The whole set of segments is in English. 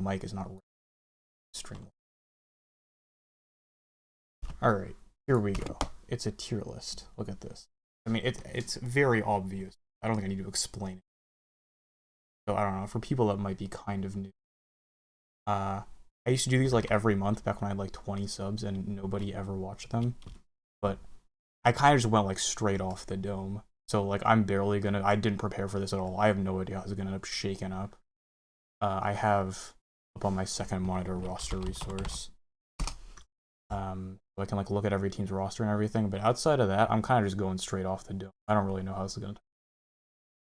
mic is not streaming. All right, here we go. It's a tier list. Look at this. I mean, it's very obvious. I don't think I need to explain it. So I don't know, for people that might be kind of new. I used to do these like every month back when I had like 20 subs and nobody ever watched them. But I kind of just went like straight off the dome. So like I didn't prepare for this at all. I have no idea how it's gonna end up shaking up. I have up on my second monitor roster resource. So I can like look at every team's roster and everything, but outside of that, I'm kind of just going straight off the dome. I don't really know how this is gonna.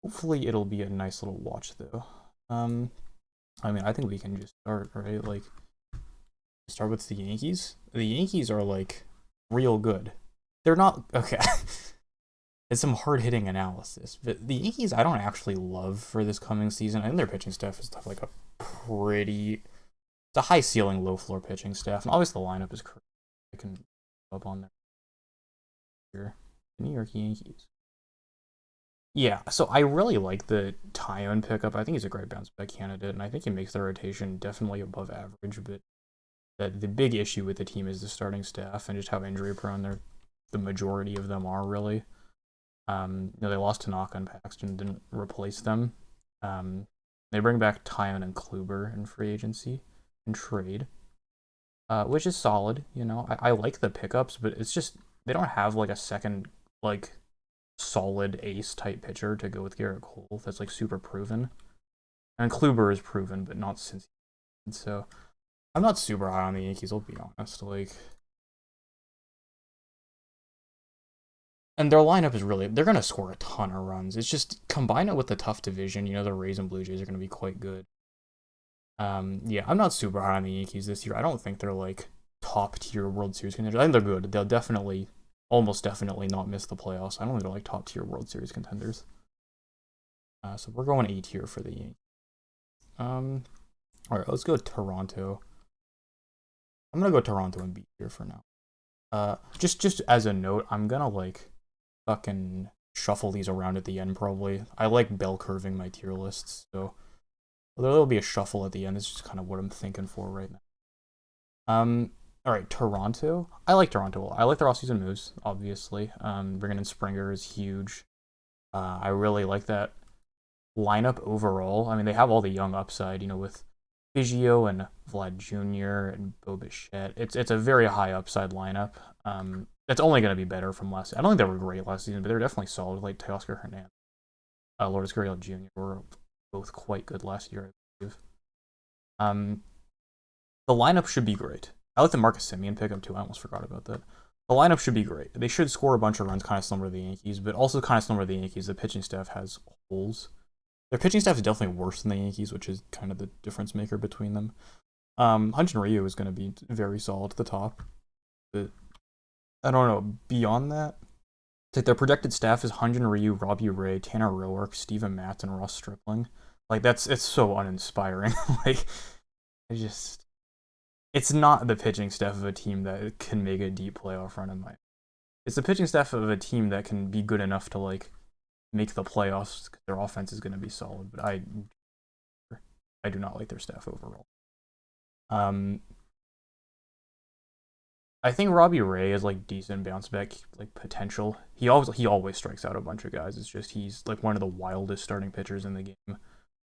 Hopefully, it'll be a nice little watch though. I mean, I think we can just start, right? Like, start with the Yankees. The Yankees are like real good. They're not okay. It's some hard-hitting analysis, but the Yankees I don't actually love for this coming season. I think their pitching staff is like a pretty. It's a high ceiling, low floor pitching staff, and obviously the lineup is crazy. I can up on there. Here, the New York Yankees. Yeah, so I really like the Taillon pickup. I think he's a great bounce back candidate, and I think he makes their rotation definitely above average. But the big issue with the team is the starting staff and just how injury prone the majority of them are really. They lost Tanaka and Paxton, didn't replace them. They bring back Taillon and Kluber in free agency and trade, which is solid. I like the pickups, but it's just they don't have like a second like solid ace type pitcher to go with Garrett Cole that's like super proven. And Kluber is proven, but not since. So I'm not super high on the Yankees. I'll be honest. And their lineup is they're going to score a ton of runs. It's just combine it with the tough division. The Rays and Blue Jays are going to be quite good. Yeah, I'm not super high on the Yankees this year. I don't think they're like top tier World Series contenders. I think they're good. They'll almost definitely not miss the playoffs. I don't think they're like top tier World Series contenders. So we're going A tier for the Yankees. All right, let's go Toronto. I'm gonna go Toronto and B tier for now. Just as a note, I'm gonna like fucking shuffle these around at the end probably. I like bell curving my tier lists, so there'll be a shuffle at the end. It's just kind of what I'm thinking for right now. All right, Toronto. I like Toronto. I like their offseason moves, obviously. Bringing in Springer is huge. I really like that lineup overall. I mean, they have all the young upside, with Biggio and Vlad Jr. and Bo Bichette. It's a very high upside lineup. It's only going to be better from last season. I don't think they were great last season, but they were definitely solid. Like Teoscar Hernandez, Lourdes Gurriel Jr. were both quite good last year, I believe. The lineup should be great. I like the Marcus Semien pickup too. I almost forgot about that. The lineup should be great. They should score a bunch of runs, kind of similar to the Yankees, but also kind of similar to the Yankees. The pitching staff has holes. Their pitching staff is definitely worse than the Yankees, which is kind of the difference maker between them. Hyun-Jin Ryu is going to be very solid at the top, but I don't know. Beyond that, their projected staff is Hyun-Jin Ryu, Robbie Ray, Tanner Roark, Steven Matz, and Ross Stripling. Like it's so uninspiring. It's not the pitching staff of a team that can make a deep playoff run in my. It's the pitching staff of a team that can be good enough to like make the playoffs because their offense is going to be solid. But I do not like their staff overall. I think Robbie Ray is like decent bounce back like potential. He always strikes out a bunch of guys. It's just he's like one of the wildest starting pitchers in the game.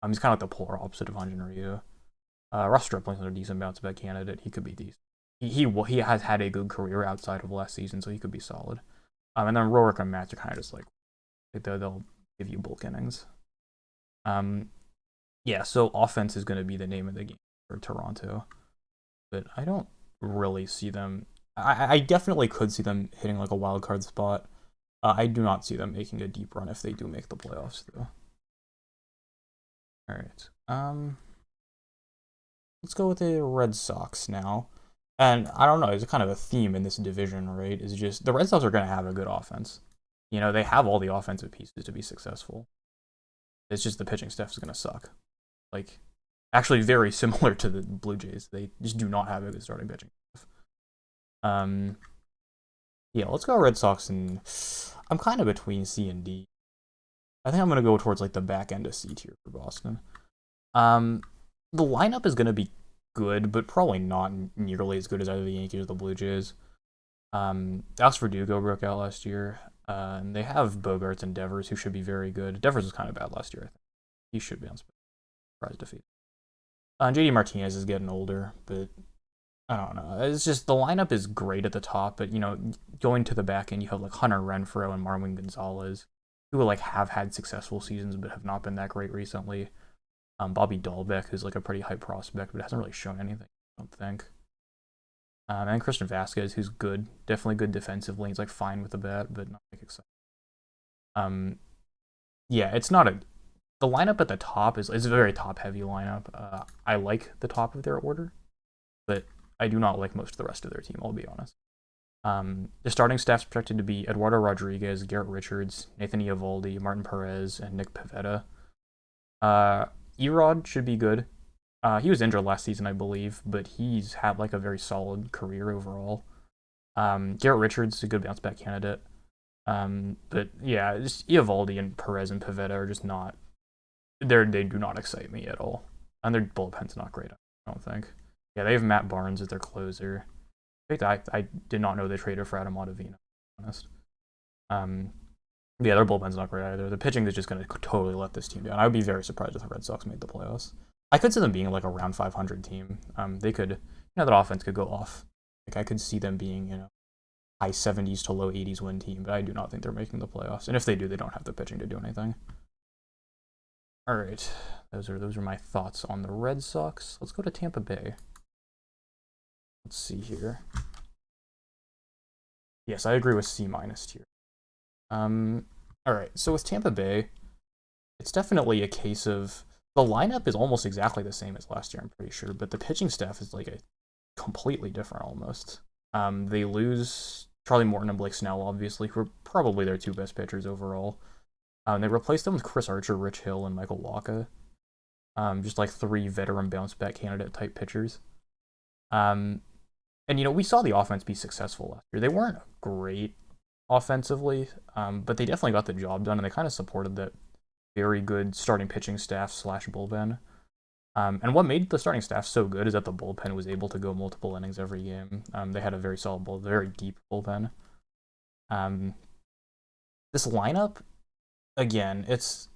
He's kind of like the polar opposite of Hyun-Jin Ryu. Ross Stripling's a decent bounce back candidate. He could be decent. He has had a good career outside of last season, so he could be solid. And then Roark and Matz are kind of just like they'll give you bulk innings. Yeah. So offense is going to be the name of the game for Toronto, but I don't really see them. I definitely could see them hitting like a wild card spot. I do not see them making a deep run if they do make the playoffs, though. All right. Let's go with the Red Sox now. And I don't know, it's kind of a theme in this division, right? Is just the Red Sox are going to have a good offense. They have all the offensive pieces to be successful. It's just the pitching staff is going to suck. Like, actually very similar to the Blue Jays. They just do not have a good starting pitching staff. Yeah, let's go Red Sox, and I'm kind of between C and D. I think I'm going to go towards like the back end of C tier for Boston. the lineup is going to be good, but probably not nearly as good as either the Yankees or the Blue Jays. Alex Verdugo broke out last year, and they have Bogarts and Devers, who should be very good. Devers was kind of bad last year, I think. He should be on surprise defeat. JD Martinez is getting older, but I don't know. It's just the lineup is great at the top, but going to the back end, you have like Hunter Renfroe and Marwin Gonzalez, who like have had successful seasons but have not been that great recently. Bobby Dahlbeck, who's like a pretty high prospect, but hasn't really shown anything, I don't think. And Christian Vasquez, who's good, definitely good defensively. He's like fine with the bat, but not like exciting. Yeah, it's not a. The lineup at the top is a very top heavy lineup. I like the top of their order, but I do not like most of the rest of their team, I'll be honest. The starting staff's projected to be Eduardo Rodriguez, Garrett Richards, Nathan Eovaldi, Martin Perez, and Nick Pivetta. Erod should be good. He was injured last season, I believe, but he's had like a very solid career overall. Garrett Richards is a good bounce back candidate. But yeah, just Eovaldi and Perez and Pivetta are just not. They do not excite me at all, and their bullpen's not great, I don't think. Yeah, they have Matt Barnes as their closer. In fact, I did not know they traded for Adam Ottavino, to be honest. Yeah, their bullpen's not great either. The pitching is just going to totally let this team down. I would be very surprised if the Red Sox made the playoffs. I could see them being like a round 500 team. They could, that offense could go off. Like I could see them being, high 70s to low 80s win team, but I do not think they're making the playoffs. And if they do, they don't have the pitching to do anything. All right, those are my thoughts on the Red Sox. Let's go to Tampa Bay. Let's see here. Yes, I agree with C- tier. All right, so with Tampa Bay, it's definitely a case of the lineup is almost exactly the same as last year, I'm pretty sure, but the pitching staff is like a completely different almost. They lose Charlie Morton and Blake Snell, obviously, who are probably their two best pitchers overall. They replaced them with Chris Archer, Rich Hill, and Michael Wacha. Just like three veteran bounce back candidate type pitchers. And we saw the offense be successful last year. They weren't great offensively, but they definitely got the job done, and they kind of supported that very good starting pitching staff / bullpen. And what made the starting staff so good is that the bullpen was able to go multiple innings every game. They had a very solid very deep bullpen. This lineup, again, it's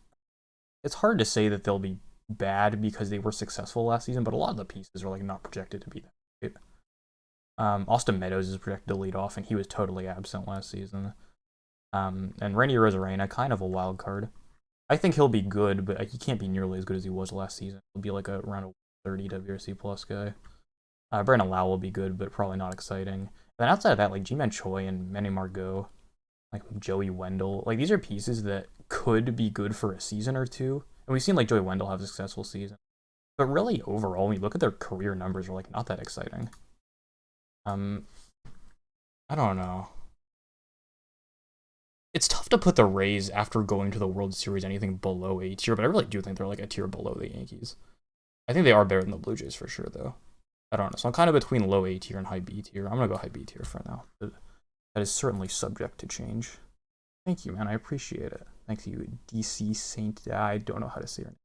hard to say that they'll be bad because they were successful last season, but a lot of the pieces are like not projected to be that great. Austin Meadows is projected to lead off, and he was totally absent last season. And Randy Arozarena, kind of a wild card. I think he'll be good, but he can't be nearly as good as he was last season. He'll be like around a 30 WRC plus guy. Brandon Lau will be good, but probably not exciting. And then outside of that, like Ji-Man Choi and Manny Margot, like Joey Wendell, like these are pieces that could be good for a season or two. And we've seen like Joey Wendell have a successful season. But really, overall, when you look at their career numbers, they're like not that exciting. I don't know. It's tough to put the Rays after going to the World Series anything below A tier, but I really do think they're like a tier below the Yankees. I think they are better than the Blue Jays for sure, though. I don't know. So I'm kind of between low A tier and high B tier. I'm going to go high B tier for now. But that is certainly subject to change. Thank you, man. I appreciate it. Thank you, DC Saint. I don't know how to say your name.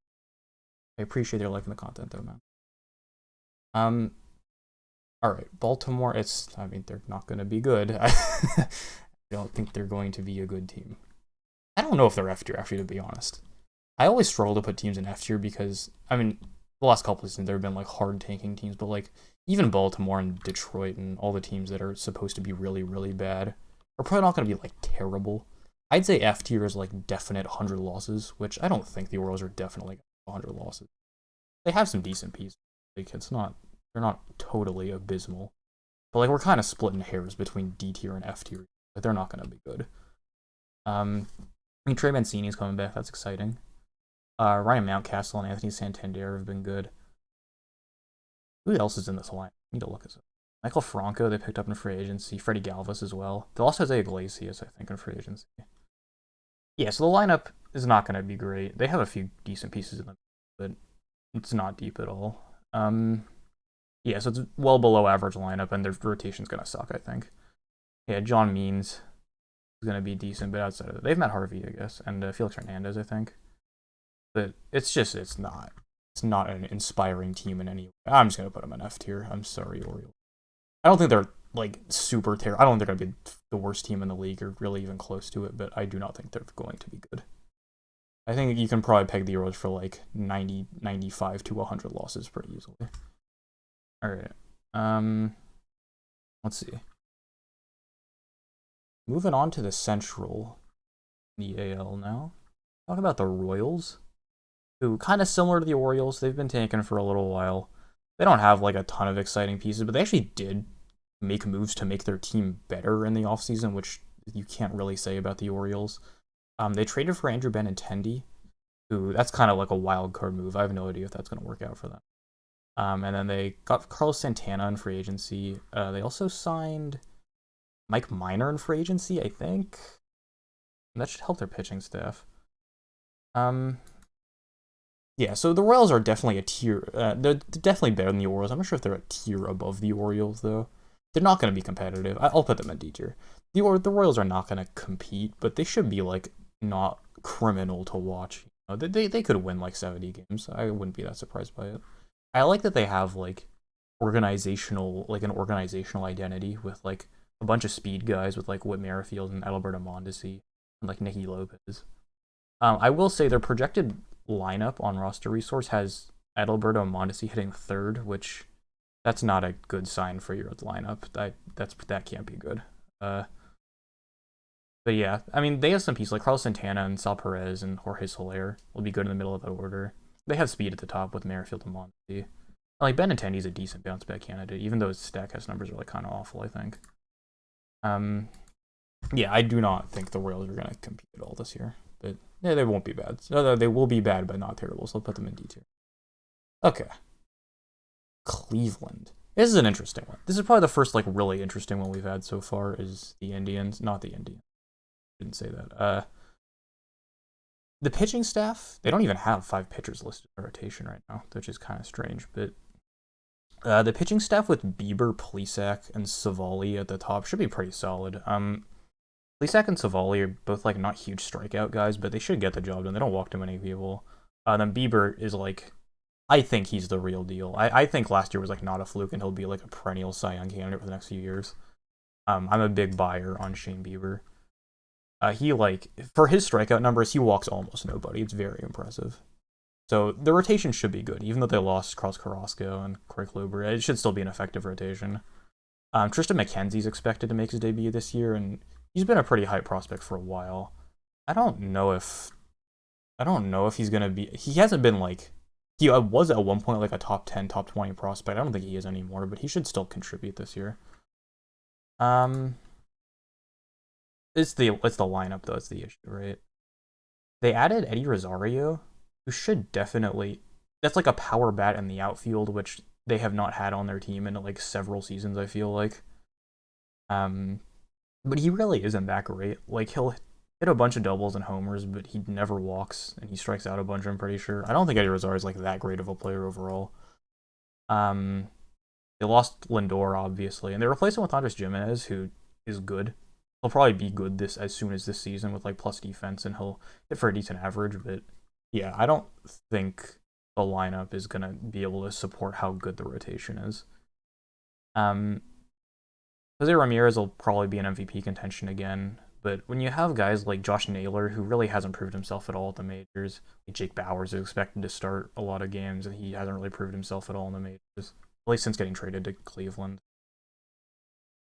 I appreciate their liking the content, though, man. All right, Baltimore. They're not going to be good. I don't think they're going to be a good team. I don't know if they're F tier, actually, to be honest. I always struggle to put teams in F tier because, the last couple of seasons there have been like hard tanking teams, but like even Baltimore and Detroit and all the teams that are supposed to be really, really bad are probably not going to be like terrible. I'd say F tier is like definite 100 losses, which I don't think the Orioles are definitely 100 losses. They have some decent pieces. Like they're not totally abysmal, but like we're kind of splitting hairs between D tier and F tier. Like they're not going to be good. Trey Mancini's coming back. That's exciting. Ryan Mountcastle and Anthony Santander have been good. Who else is in this line? I need to look at it. Michael Franco, they picked up in free agency. Freddie Galvis as well. They lost Jose Iglesias, I think, in free agency. Yeah, so the lineup is not going to be great. They have a few decent pieces in them, but it's not deep at all. Yeah, so it's well below average lineup, and their rotation's going to suck, I think. Yeah, John Means is going to be decent, but outside of it, they've Matt Harvey, I guess, and Felix Hernandez, I think. But it's not It's not an inspiring team in any way. I'm just gonna put them in F tier. I'm sorry, Orioles. I don't think they're like super terrible. I don't think they're gonna be the worst team in the league or really even close to it, but I do not think they're going to be good. I think you can probably peg the Orioles for like 90, 95 to 100 losses pretty easily. All right. Let's see. Moving on to the Central, the AL now. Talk about the Royals, who kind of similar to the Orioles. They've been tanking for a little while. They don't have like a ton of exciting pieces, but they actually did make moves to make their team better in the offseason, which you can't really say about the Orioles. They traded for Andrew Benintendi, who that's kind of like a wild card move. I have no idea if that's going to work out for them. And then they got Carlos Santana in free agency. They also signed Mike Minor in free agency, I think. And that should help their pitching staff. Yeah, so the Royals are definitely a tier. They're definitely better than the Orioles. I'm not sure if they're a tier above the Orioles, though. They're not going to be competitive. I'll put them in D tier. The Royals are not going to compete, but they should be like not criminal to watch. You know, they could win like 70 games. I wouldn't be that surprised by it. I like that they have like an organizational identity with like a bunch of speed guys with like Whit Merrifield and Adalberto Mondesi and like Nicky Lopez. I will say their projected lineup on Roster Resource has Adalberto Mondesi hitting third, which that's not a good sign for your lineup. That can't be good. But yeah, I mean they have some pieces like Carlos Santana and Sal Perez and Jorge Soler will be good in the middle of that order. They have speed at the top with Merrifield and Mondesi. Like Benintendi's a decent bounce back candidate, even though his Statcast numbers are like kind of awful, I think. Yeah, I do not think the Royals are gonna compete at all this year. But yeah, they won't be bad. They will be bad, but not terrible. So I'll put them in D tier. Okay. Cleveland. This is an interesting one. This is probably the first like really interesting one we've had so far. Is the Indians? Not the Indians. Didn't say that. The pitching staff, they don't even have 5 pitchers listed in rotation right now, which is kind of strange. But the pitching staff with Bieber, Plesac, and Savali at the top should be pretty solid. Plesac and Savali are both like not huge strikeout guys, but they should get the job done. They don't walk too many people. Then Bieber is like, I think he's the real deal. I think last year was like not a fluke, and he'll be like a perennial Cy Young candidate for the next few years. I'm a big buyer on Shane Bieber. He like for his strikeout numbers, he walks almost nobody. It's very impressive. So the rotation should be good, even though they lost Carlos Carrasco and Corey Kluber. It should still be an effective rotation. Tristan McKenzie's expected to make his debut this year, and he's been a pretty high prospect for a while. I don't know if he's gonna be. He hasn't been like he was at one point like a top 10, top 20 prospect. I don't think he is anymore, but he should still contribute this year. It's the lineup though. It's the issue, right? They added Eddie Rosario, who should definitely. That's like a power bat in the outfield, which they have not had on their team in like several seasons. I feel like. But he really isn't that great. Like he'll hit a bunch of doubles and homers, but he never walks and he strikes out a bunch. I'm pretty sure. I don't think Eddie Rosario is like that great of a player overall. They lost Lindor obviously, and they replaced him with Andres Gimenez, who is good. He'll probably be good as soon as this season with like plus defense, and he'll hit for a decent average. But yeah, I don't think the lineup is gonna be able to support how good the rotation is. Jose Ramirez will probably be an MVP contention again, but when you have guys like Josh Naylor, who really hasn't proved himself at all at the majors, like Jake Bauers, who expected to start a lot of games, and he hasn't really proved himself at all in the majors, at least since getting traded to Cleveland.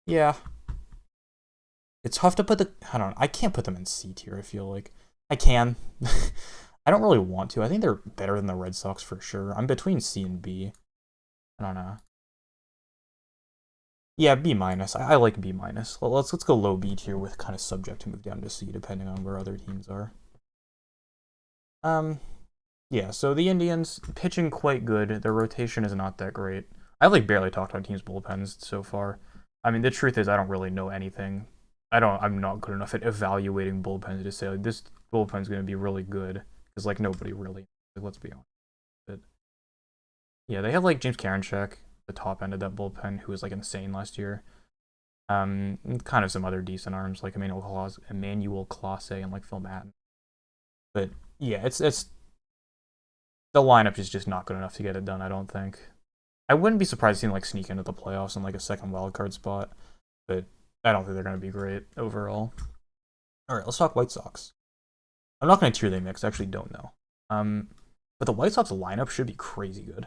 Yeah. It's tough to put I can't put them in C tier, I feel like. I can. I don't really want to. I think they're better than the Red Sox for sure. I'm between C and B. I don't know. Yeah, B minus. I like B minus. Well, let's go low B tier with kind of subject to move down to C depending on where other teams are. Yeah. So the Indians pitching quite good. Their rotation is not that great. I've like barely talked about teams' bullpens so far. I mean, the truth is I don't really know anything. I'm not good enough at evaluating bullpens to say like this bullpen's going to be really good because like nobody really. Like, let's be honest. But yeah, they have like James Karinchak, the top end of that bullpen, who was like insane last year. Kind of some other decent arms like Emmanuel Clase and like Phil Matten. But yeah, it's the lineup is just not good enough to get it done, I don't think. I wouldn't be surprised to see them like sneak into the playoffs in like a second wildcard spot, but I don't think they're going to be great overall. All right, let's talk White Sox. I'm not going to tier they mix. I actually don't know. But the White Sox lineup should be crazy good.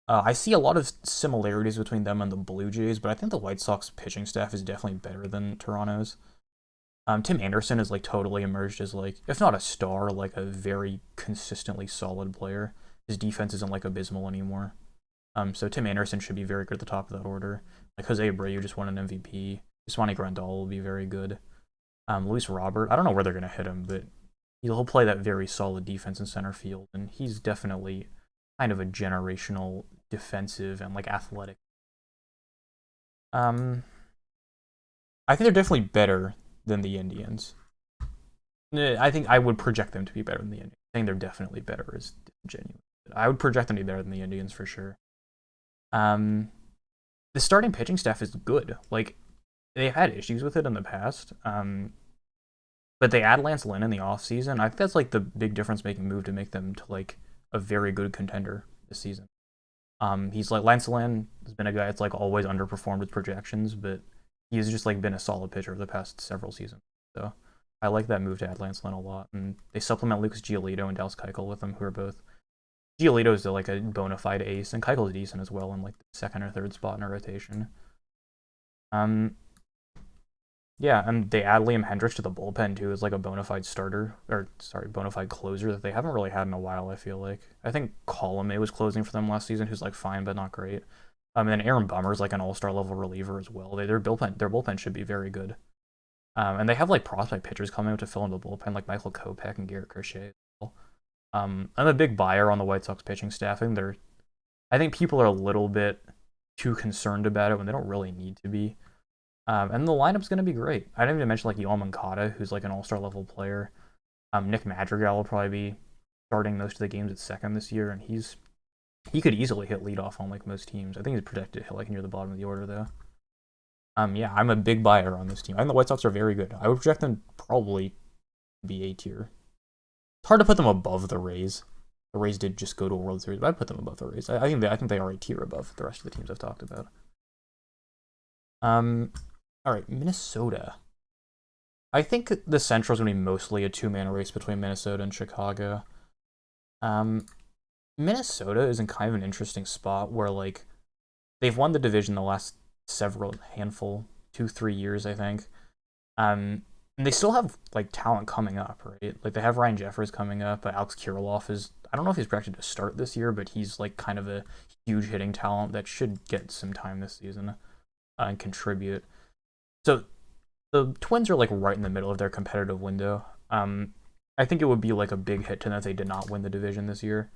I see a lot of similarities between them and the Blue Jays, but I think the White Sox pitching staff is definitely better than Toronto's. Tim Anderson is like totally emerged as like, if not a star, like a very consistently solid player. His defense isn't like abysmal anymore. So Tim Anderson should be very good at the top of that order. Like Jose Abreu just won an MVP. Yasmani Grandal will be very good. Luis Robert, I don't know where they're gonna hit him, but he'll play that very solid defense in center field, and he's definitely kind of a generational defensive and like athletic. I think they're definitely better than the Indians. I think I would project them to be better than the Indians. Saying they're definitely better is genuine. I would project them to be better than the Indians for sure. The starting pitching staff is good. Like, they've had issues with it in the past. But they add Lance Lynn in the offseason. I think that's like the big difference-making move to make them to like a very good contender this season. He's like, Lance Lynn has been a guy that's like always underperformed with projections, but he's just like been a solid pitcher over the past several seasons. So I like that move to add Lance Lynn a lot. And they supplement Lucas Giolito and Dallas Keuchel with them, who are both. Giolito is like a bona fide ace, and Keuchel is decent as well in like the second or third spot in a rotation. Yeah, and they add Liam Hendricks to the bullpen too as like a bona fide starter, or sorry, bona fide closer that they haven't really had in a while, I feel like. I think Colomé was closing for them last season, who's like fine but not great. And then Aaron Bummer's like an all-star level reliever as well. Their bullpen should be very good. And they have like prospect pitchers coming out to fill in the bullpen, like Michael Kopech and Garrett Crochet as well. I'm a big buyer on the White Sox pitching staff. I think people are a little bit too concerned about it when they don't really need to be. And the lineup's going to be great. I didn't even mention like Yoel Moncada, who's like an all-star level player. Nick Madrigal will probably be starting most of the games at second this year, and he could easily hit leadoff on like most teams. I think he's projected to hit like near the bottom of the order though. Yeah, I'm a big buyer on this team. I think the White Sox are very good. I would project them probably be A tier. It's hard to put them above the Rays. The Rays did just go to a World Series, but I'd put them above the Rays. I think they are a tier above the rest of the teams I've talked about. All right, Minnesota. I think the Central's going to be mostly a two-man race between Minnesota and Chicago. Minnesota is in kind of an interesting spot where, like, they've won the division the last handful, 2-3 years, I think. And they still have, like, talent coming up, right? Like, they have Ryan Jeffers coming up, but Alex Kirilloff is, I don't know if he's projected to start this year, but he's, like, kind of a huge hitting talent that should get some time this season and contribute. So the Twins are like right in the middle of their competitive window. I think it would be like a big hit to them if they did not win the division this year.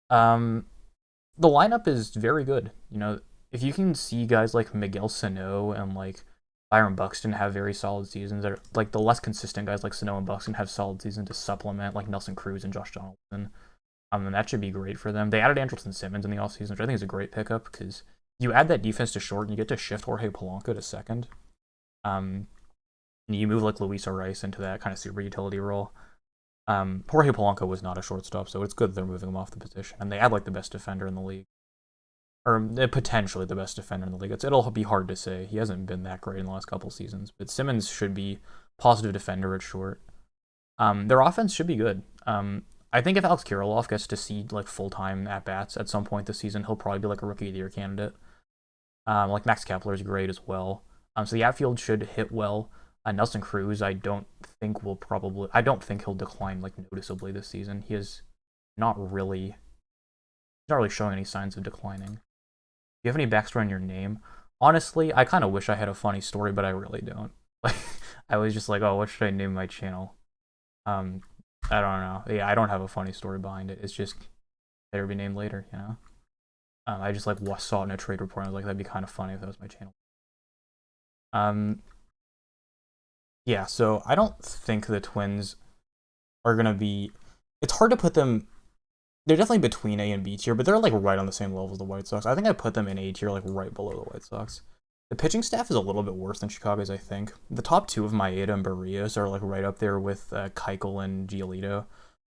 The lineup is very good. You know, if you can see guys like Miguel Sano and like Byron Buxton have very solid seasons, that are, like the less consistent guys like Sano and Buxton have solid seasons to supplement like Nelson Cruz and Josh Donaldson. And that should be great for them. They added Andrelton Simmons in the offseason, which I think is a great pickup because you add that defense to short and you get to shift Jorge Polanco to second. And you move like Luis Arias into that kind of super utility role. Jorge Polanco was not a shortstop, so it's good that they're moving him off the position. And they add like the best defender in the league. Or potentially the best defender in the league. It'll be hard to say. He hasn't been that great in the last couple seasons. But Simmons should be positive defender at short. Their offense should be good. I think if Alex Kirilloff gets to see like full-time at-bats at some point this season, he'll probably be like a Rookie of the Year candidate. Like Max Kepler is great as well. So the outfield should hit well. Nelson Cruz, I don't think he'll decline like noticeably this season. He is not really showing any signs of declining. Do you have any backstory on your name? Honestly, I kind of wish I had a funny story, but I really don't. Like, I was just like, oh, what should I name my channel? I don't know. Yeah, I don't have a funny story behind it. It's just better be named later, you know. I just like saw it in a trade report. And I was like, that'd be kind of funny if that was my channel. Yeah, so I don't think the Twins are gonna be. It's hard to put them. They're definitely between A and B tier, but they're like right on the same level as the White Sox. I think I put them in A tier, like right below the White Sox. The pitching staff is a little bit worse than Chicago's, I think. The top two of Maeda and Barrios are like right up there with Keuchel and Giolito.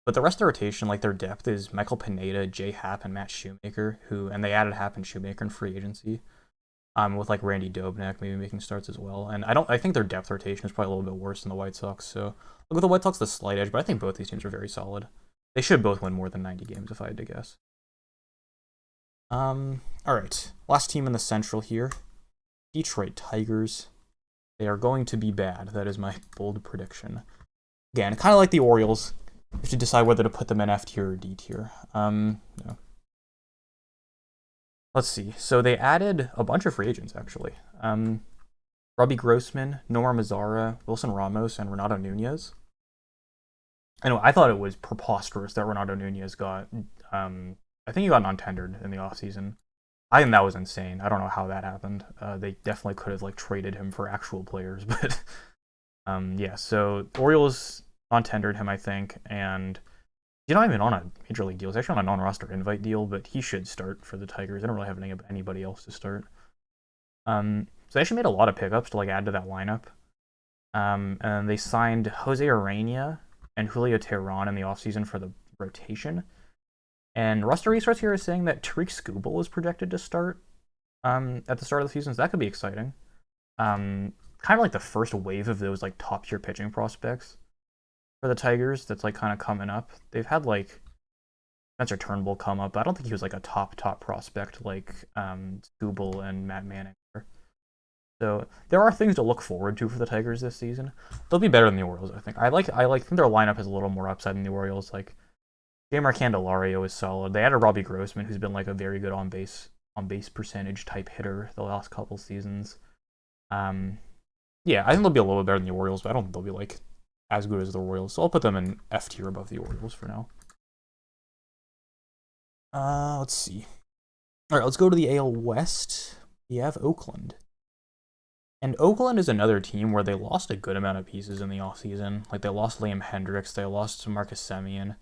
But the rest of the rotation, like their depth, is Michael Pineda, Jay Happ, and Matt Shoemaker, and they added Happ and Shoemaker in free agency. With like Randy Dobnak maybe making starts as well. And I think their depth rotation is probably a little bit worse than the White Sox. So with the White Sox, the slight edge, but I think both these teams are very solid. They should both win more than 90 games if I had to guess. All right, last team in the Central here, Detroit Tigers. They are going to be bad. That is my bold prediction. Again, kind of like the Orioles. You have to decide whether to put them in F tier or D tier. No. Let's see. So they added a bunch of free agents, actually. Robbie Grossman, Nomar Mazara, Wilson Ramos, and Renato Nunez. Anyway, I thought it was preposterous that Renato Nunez got... I think he got non-tendered in the offseason. I think that was insane. I don't know how that happened. They definitely could have like traded him for actual players, but yeah. So Orioles non-tendered him, I think, and he's not even on a major league deal. He's actually on a non-roster invite deal, but he should start for the Tigers. They don't really have anybody else to start. So they actually made a lot of pickups to like add to that lineup. And they signed Jose Urena and Julio Teheran in the offseason for the rotation. And Roster Resource here is saying that Tariq Skubal is projected to start at the start of the season, so that could be exciting. Kind of like the first wave of those like top tier pitching prospects for the Tigers that's like kind of coming up. They've had like Spencer Turnbull come up, but I don't think he was like a top prospect like Skubal and Matt Manning. So there are things to look forward to for the Tigers this season. They'll be better than the Orioles, I think. I think their lineup has a little more upside than the Orioles. Like Jeimer Candelario is solid. They added Robbie Grossman, who's been like a very good on base percentage type hitter the last couple seasons. Yeah, I think they'll be a little bit better than the Orioles, but I don't think they'll be like as good as the Orioles. So I'll put them in F tier above the Orioles for now. Let's see. All right, let's go to the AL West. We have Oakland. And Oakland is another team where they lost a good amount of pieces in the offseason. Like they lost Liam Hendricks, they lost Marcus Semien.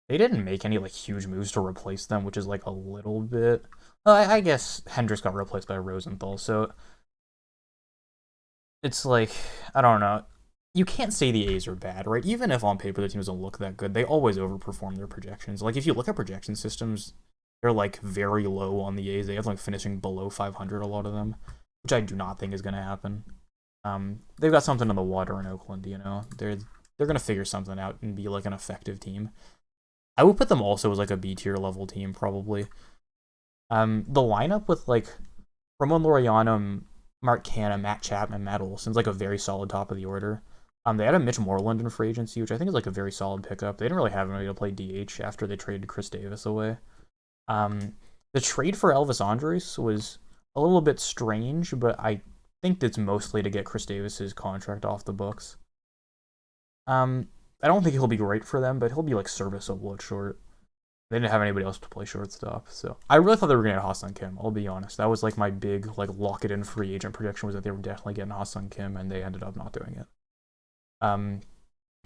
They didn't make any like huge moves to replace them, which is like a little bit. I guess Hendricks got replaced by Rosenthal, so it's like I don't know. You can't say the A's are bad, right? Even if on paper the team doesn't look that good, they always overperform their projections. Like if you look at projection systems, they're like very low on the A's. They have like finishing below 500 a lot of them, which I do not think is going to happen. They've got something in the water in Oakland, you know. They're going to figure something out and be like an effective team. I would put them also as like a B tier level team probably. The lineup with like Ramon Laureano, Mark Canha, Matt Chapman, Matt Olson's like a very solid top of the order. They had a Mitch Moreland in free agency, which I think is like a very solid pickup. They didn't really have anybody to play DH after they traded Chris Davis away. The trade for Elvis Andrus was a little bit strange, but I think that's mostly to get Chris Davis's contract off the books. I don't think he'll be great for them, but he'll be like serviceable at short. They didn't have anybody else to play shortstop, so I really thought they were going to get Ha-Seong Kim. I'll be honest, that was like my big like lock it in free agent prediction was that they were definitely getting Ha-Seong Kim, and they ended up not doing it.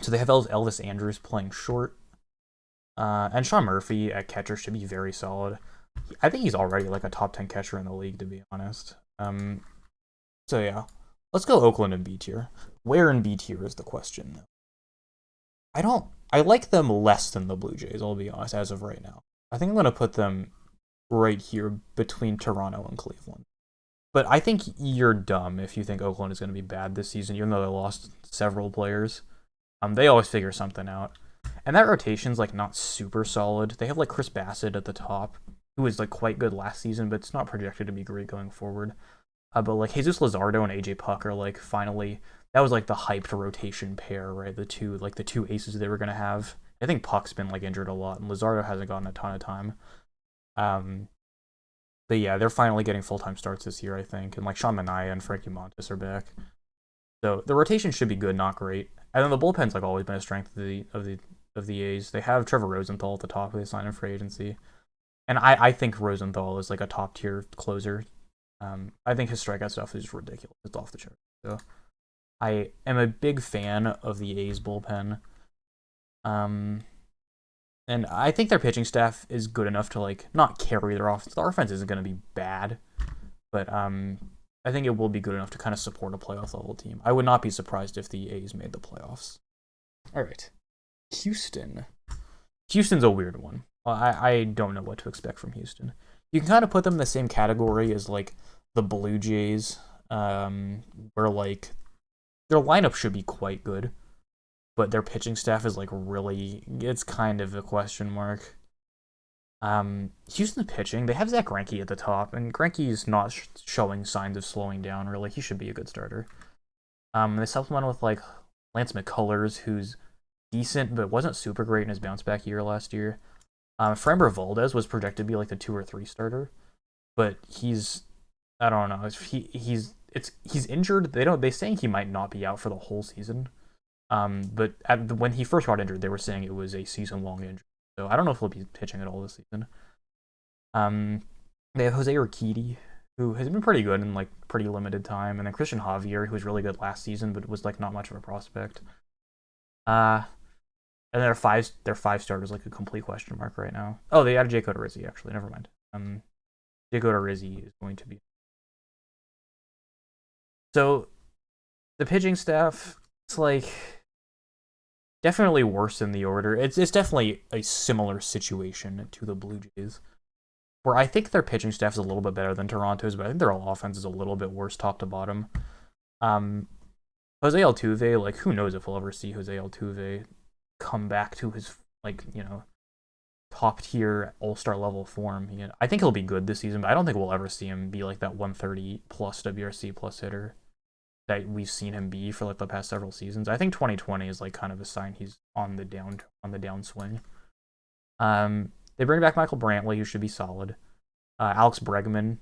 So they have Elvis Andrus playing short, and Sean Murphy at catcher should be very solid. I think he's already like a top 10 catcher in the league, to be honest. So yeah, let's go Oakland in B tier. Where in B tier is the question? I like them less than the Blue Jays, I'll be honest, as of right now. I think I'm going to put them right here between Toronto and Cleveland. But I think you're dumb if you think Oakland is going to be bad this season, even though they lost several players. They always figure something out. And that rotation's like not super solid. They have like Chris Bassett at the top, who was like quite good last season, but it's not projected to be great going forward. But like Jesus Luzardo and AJ Puck are like finally... That was like the hyped rotation pair, right? The two aces they were gonna have. I think Puck's been like injured a lot, and Luzardo hasn't gotten a ton of time. But yeah, they're finally getting full-time starts this year, I think. And like Sean Manaea and Frankie Montas are back, so the rotation should be good, not great. And then the bullpen's like always been a strength of the A's. They have Trevor Rosenthal at the top. They signed him for agency, and I think Rosenthal is like a top tier closer. I think his strikeout stuff is ridiculous. It's off the chart. So. I am a big fan of the A's bullpen. And I think their pitching staff is good enough to like not carry their offense. The offense isn't going to be bad, but I think it will be good enough to kind of support a playoff level team. I would not be surprised if the A's made the playoffs. All right. Houston. Houston's a weird one. I don't know what to expect from Houston. You can kind of put them in the same category as like the Blue Jays, where like their lineup should be quite good, but their pitching staff is like really, it's kind of a question mark. Houston's pitching, they have Zach Greinke at the top, and Greinke's not showing signs of slowing down. Really, he should be a good starter. They supplement with like Lance McCullers, who's decent but wasn't super great in his bounce back year last year. Framber Valdez was projected to be like the 2 or 3 starter, but he's, I don't know, he's injured. They saying he might not be out for the whole season. But when he first got injured, they were saying it was a season-long injury. So I don't know if he'll be pitching at all this season. They have Jose Urquidy, who has been pretty good in like pretty limited time, and then Christian Javier, who was really good last season, but was like not much of a prospect. And their five starters like a complete question mark right now. Oh, they added Jake Odorizzi, actually. Never mind. Jake Odorizzi is going to be. So the pitching staff, it's like definitely worse in the order. It's definitely a similar situation to the Blue Jays, where I think their pitching staff is a little bit better than Toronto's, but I think their offense is a little bit worse top to bottom. Jose Altuve, like who knows if we'll ever see Jose Altuve come back to his like, you know, top tier all-star level form. I think he'll be good this season, but I don't think we'll ever see him be like that 130 plus WRC plus hitter that we've seen him be for like the past several seasons. I think 2020 is like kind of a sign he's on the downswing. They bring back Michael Brantley, who should be solid. Alex Bregman,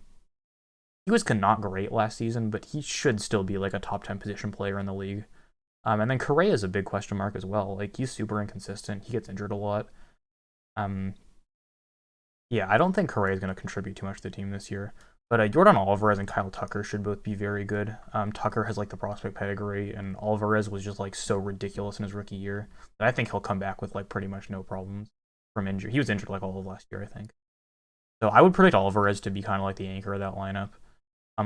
he was not great last season, but he should still be like a top 10 position player in the league. And then Correa is a big question mark as well. Like he's super inconsistent. He gets injured a lot. Yeah, I don't think Correa is going to contribute too much to the team this year. But Jordan Alvarez and Kyle Tucker should both be very good. Tucker has like the prospect pedigree, and Alvarez was just like so ridiculous in his rookie year that I think he'll come back with like pretty much no problems from injury. He was injured like all of last year, I think. So I would predict Alvarez to be kind of like the anchor of that lineup.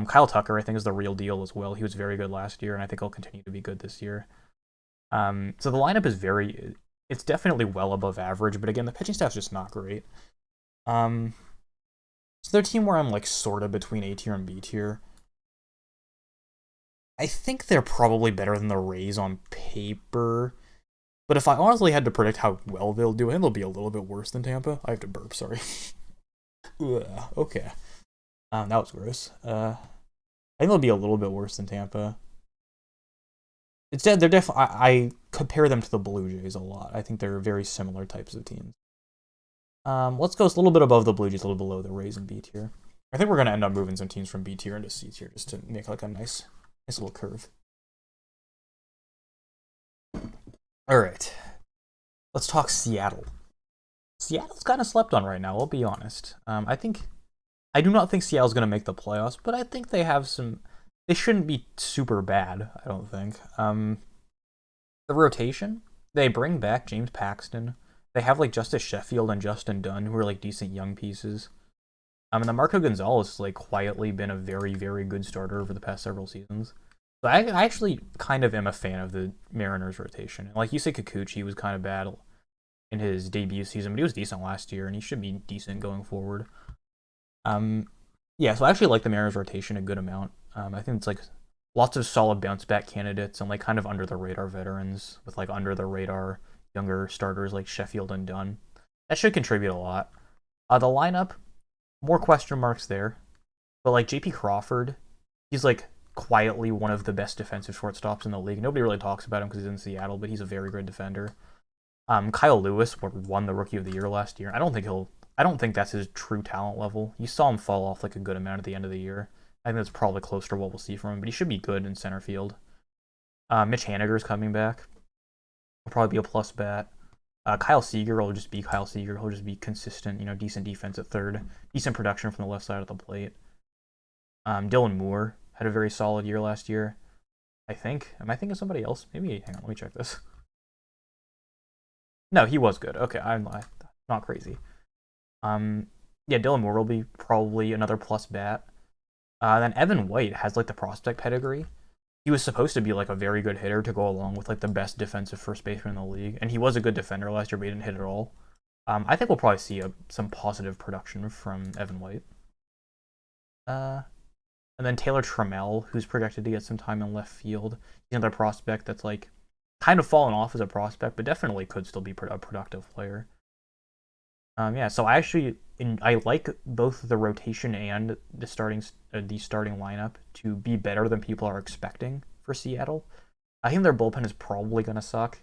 Kyle Tucker, I think, is the real deal as well. He was very good last year, and I think he'll continue to be good this year. So the lineup is it's definitely well above average, but again, the pitching staff's just not great. So they're a team where I'm like sort of between A tier and B tier. I think they're probably better than the Rays on paper, but if I honestly had to predict how well they'll do, I think they'll be a little bit worse than Tampa. I have to burp, sorry. Okay. That was gross. I think they'll be a little bit worse than Tampa. They're definitely. I compare them to the Blue Jays a lot. I think they're very similar types of teams. Let's go a little bit above the Blue Jays, a little below the Rays and B tier. I think we're gonna end up moving some teams from B tier into C tier just to make like a nice little curve. All right, let's talk Seattle. Seattle's kind of slept on right now. I'll be honest. I do not think Seattle's gonna make the playoffs, but I think they have some. They shouldn't be super bad, I don't think. The rotation, they bring back James Paxton. They have like Justice Sheffield and Justin Dunn, who are like decent young pieces. And then Marco Gonzalez has like quietly been a very, very good starter over the past several seasons. So I actually kind of am a fan of the Mariners rotation. Like you say, Kikuchi was kind of bad in his debut season, but he was decent last year, and he should be decent going forward. Yeah, so I actually like the Mariners rotation a good amount. I think it's like lots of solid bounce back candidates and like kind of under the radar veterans with like under the radar younger starters like Sheffield and Dunn. That should contribute a lot. The lineup, more question marks there, but like JP Crawford, he's like quietly one of the best defensive shortstops in the league. Nobody really talks about him because he's in Seattle, but he's a very good defender. Kyle Lewis won the Rookie of the Year last year. I don't think that's his true talent level. You saw him fall off like a good amount at the end of the year. I think that's probably close to what we'll see from him, but he should be good in center field. Mitch Haniger's coming back. He'll probably be a plus bat. Kyle Seager will just be Kyle Seager. He'll just be consistent, decent defense at third. Decent production from the left side of the plate. Dylan Moore had a very solid year last year, I think. Am I thinking of somebody else? Maybe, hang on, let me check this. No, he was good. Okay, I'm not crazy. Yeah, Dylan Moore will be probably another plus bat. Then Evan White has like the prospect pedigree. He was supposed to be like a very good hitter to go along with like the best defensive first baseman in the league, and he was a good defender last year, but he didn't hit at all. I think we'll probably see some positive production from Evan White. And then Taylor Trammell, who's projected to get some time in left field. He's another prospect that's like kind of fallen off as a prospect, but definitely could still be a productive player. Yeah, so I like both the rotation and the starting lineup to be better than people are expecting for Seattle. I think their bullpen is probably gonna suck.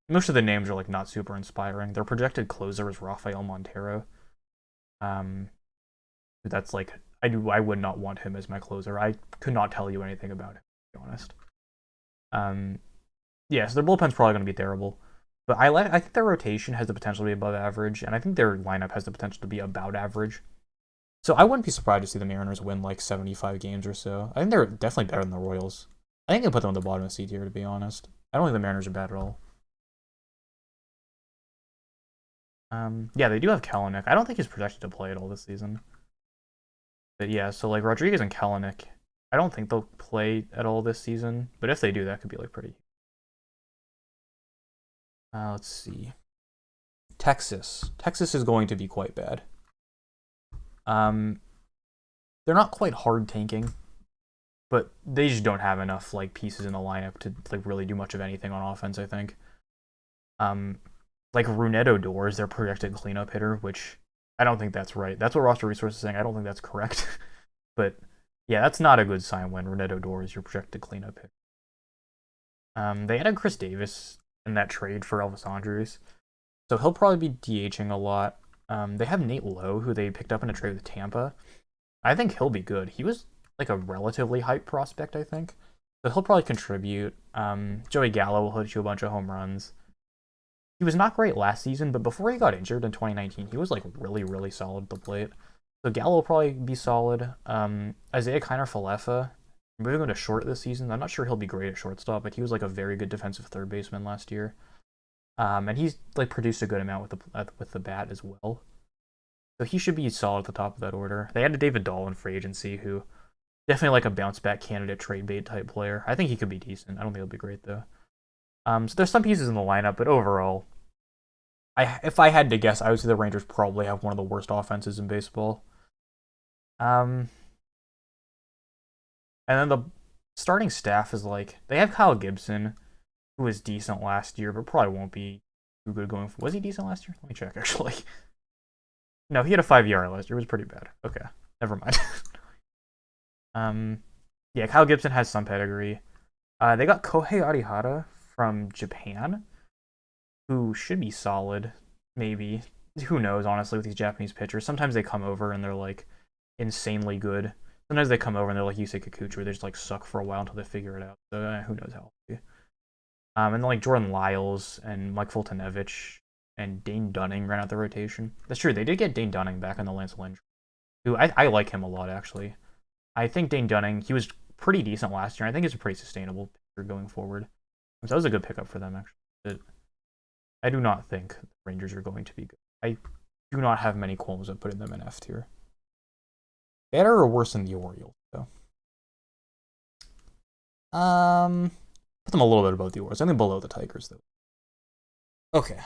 Most of the names are like not super inspiring. Their projected closer is Rafael Montero. That's like I would not want him as my closer. I could not tell you anything about him, to be honest. Yeah, so their bullpen's probably going to be terrible. But I think their rotation has the potential to be above average, and I think their lineup has the potential to be about average. So I wouldn't be surprised to see the Mariners win like 75 games or so. I think they're definitely better than the Royals. I think I put them on the bottom of the C tier, to be honest. I don't think the Mariners are bad at all. Yeah, they do have Kelenic. I don't think he's projected to play at all this season. But yeah, so like Rodriguez and Kelenic, I don't think they'll play at all this season. But if they do, that could be like pretty. Let's see. Texas. Texas is going to be quite bad. They're not quite hard tanking, but they just don't have enough like pieces in the lineup to like really do much of anything on offense, I think. Like Rougned Odor is their projected cleanup hitter, which I don't think that's right. That's what Roster Resources is saying. I don't think that's correct. But yeah, that's not a good sign when Rougned Odor is your projected cleanup hitter. They added Chris Davis in that trade for Elvis Andrus, so he'll probably be DHing a lot. They have Nate Lowe, who they picked up in a trade with Tampa. I think he'll be good. He was like a relatively hyped prospect, I think. So he'll probably contribute. Joey Gallo will hit you a bunch of home runs. He was not great last season, but before he got injured in 2019, he was like really, really solid at the plate. So Gallo will probably be solid. Isaiah Kiner-Falefa, moving him to short this season. I'm not sure he'll be great at shortstop, but he was like a very good defensive third baseman last year. And he's like produced a good amount with the bat as well. So he should be solid at the top of that order. They added David Dahl in free agency, who definitely like a bounce back candidate, trade bait type player. I think he could be decent. I don't think he'll be great though. So there's some pieces in the lineup, but overall, if I had to guess, I would say the Rangers probably have one of the worst offenses in baseball. And then the starting staff is like, they have Kyle Gibson, who was decent last year, but probably won't be too good going forward. Was he decent last year? Let me check, actually. No, he had a 5 ERA last year. It was pretty bad. Okay, never mind. Yeah, Kyle Gibson has some pedigree. They got Kohei Arihara from Japan, who should be solid, maybe. Who knows, honestly, with these Japanese pitchers. Sometimes they come over and they're, like, insanely good. Sometimes they come over and they're like Yusei Kikuchi, where they just, like, suck for a while until they figure it out. So, who knows how it'll be. And then, like, Jordan Lyles and Mike Fultonevich and Dane Dunning ran out the rotation. That's true, they did get Dane Dunning back on the Lance Lynn, who I like him a lot, actually. I think Dane Dunning, he was pretty decent last year. I think he's a pretty sustainable pitcher going forward. So that was a good pickup for them, actually. But I do not think the Rangers are going to be good. I do not have many qualms of putting them in F tier. Better or worse than the Orioles, though? Put them a little bit above the Orioles. I think below the Tigers, though. Okay.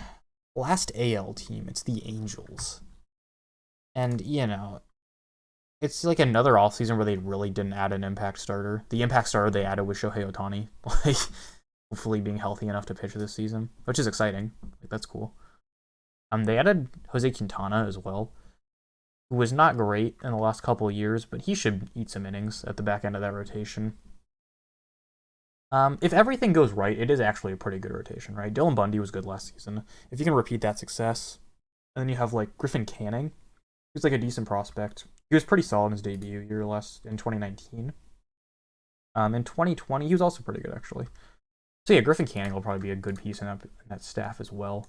Last AL team, it's the Angels. And, you know, it's like another offseason where they really didn't add an impact starter. The impact starter they added was Shohei Ohtani. Like, hopefully being healthy enough to pitch this season, which is exciting. Like, that's cool. They added Jose Quintana as well, who was not great in the last couple of years, but he should eat some innings at the back end of that rotation. If everything goes right, it is actually a pretty good rotation, right? Dylan Bundy was good last season. If you can repeat that success, and then you have like Griffin Canning, who's like a decent prospect. He was pretty solid in his debut year last in 2019. In 2020, he was also pretty good actually. So yeah, Griffin Canning will probably be a good piece in that staff as well.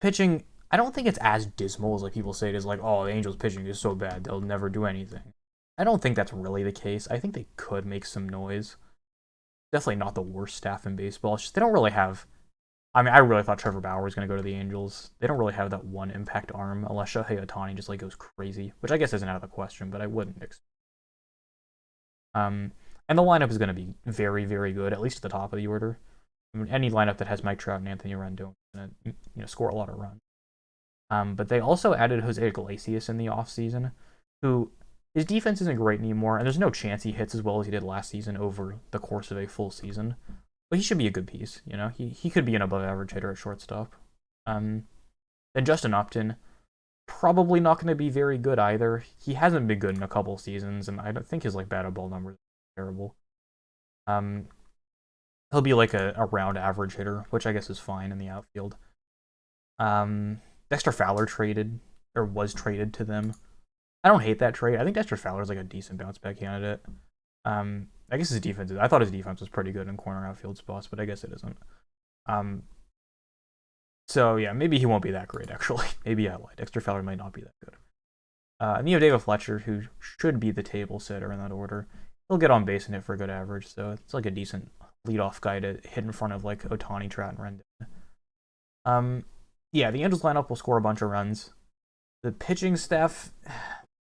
Pitching, I don't think it's as dismal as like people say it is. Like, oh, the Angels pitching is so bad they'll never do anything. I don't think that's really the case. I think they could make some noise. Definitely not the worst staff in baseball. It's just they don't really have. I mean, I really thought Trevor Bauer was going to go to the Angels. They don't really have that one impact arm unless Shohei Ohtani just like goes crazy, which I guess isn't out of the question, but I wouldn't expect. And the lineup is going to be very, very good, at least at the top of the order. I mean, any lineup that has Mike Trout and Anthony Rendon is going to score a lot of runs. But they also added Jose Iglesias in the offseason, who his defense isn't great anymore, and there's no chance he hits as well as he did last season over the course of a full season. But he should be a good piece, He could be an above-average hitter at shortstop. Then Justin Upton, probably not going to be very good either. He hasn't been good in a couple seasons, and I don't think his batted ball numbers are terrible. He'll be like a round average hitter, which I guess is fine in the outfield. Dexter Fowler was traded to them. I don't hate that trade. I think Dexter Fowler is like a decent bounce back candidate. I guess I thought his defense was pretty good in corner outfield spots, but I guess it isn't. So yeah, maybe he won't be that great actually. Maybe I lied. Dexter Fowler might not be that good. And you have David Fletcher, who should be the table setter in that order. He'll get on base and hit for a good average, so it's like a decent leadoff guy to hit in front of like Ohtani, Trout, and Rendon. Yeah, the Angels lineup will score a bunch of runs. The pitching staff,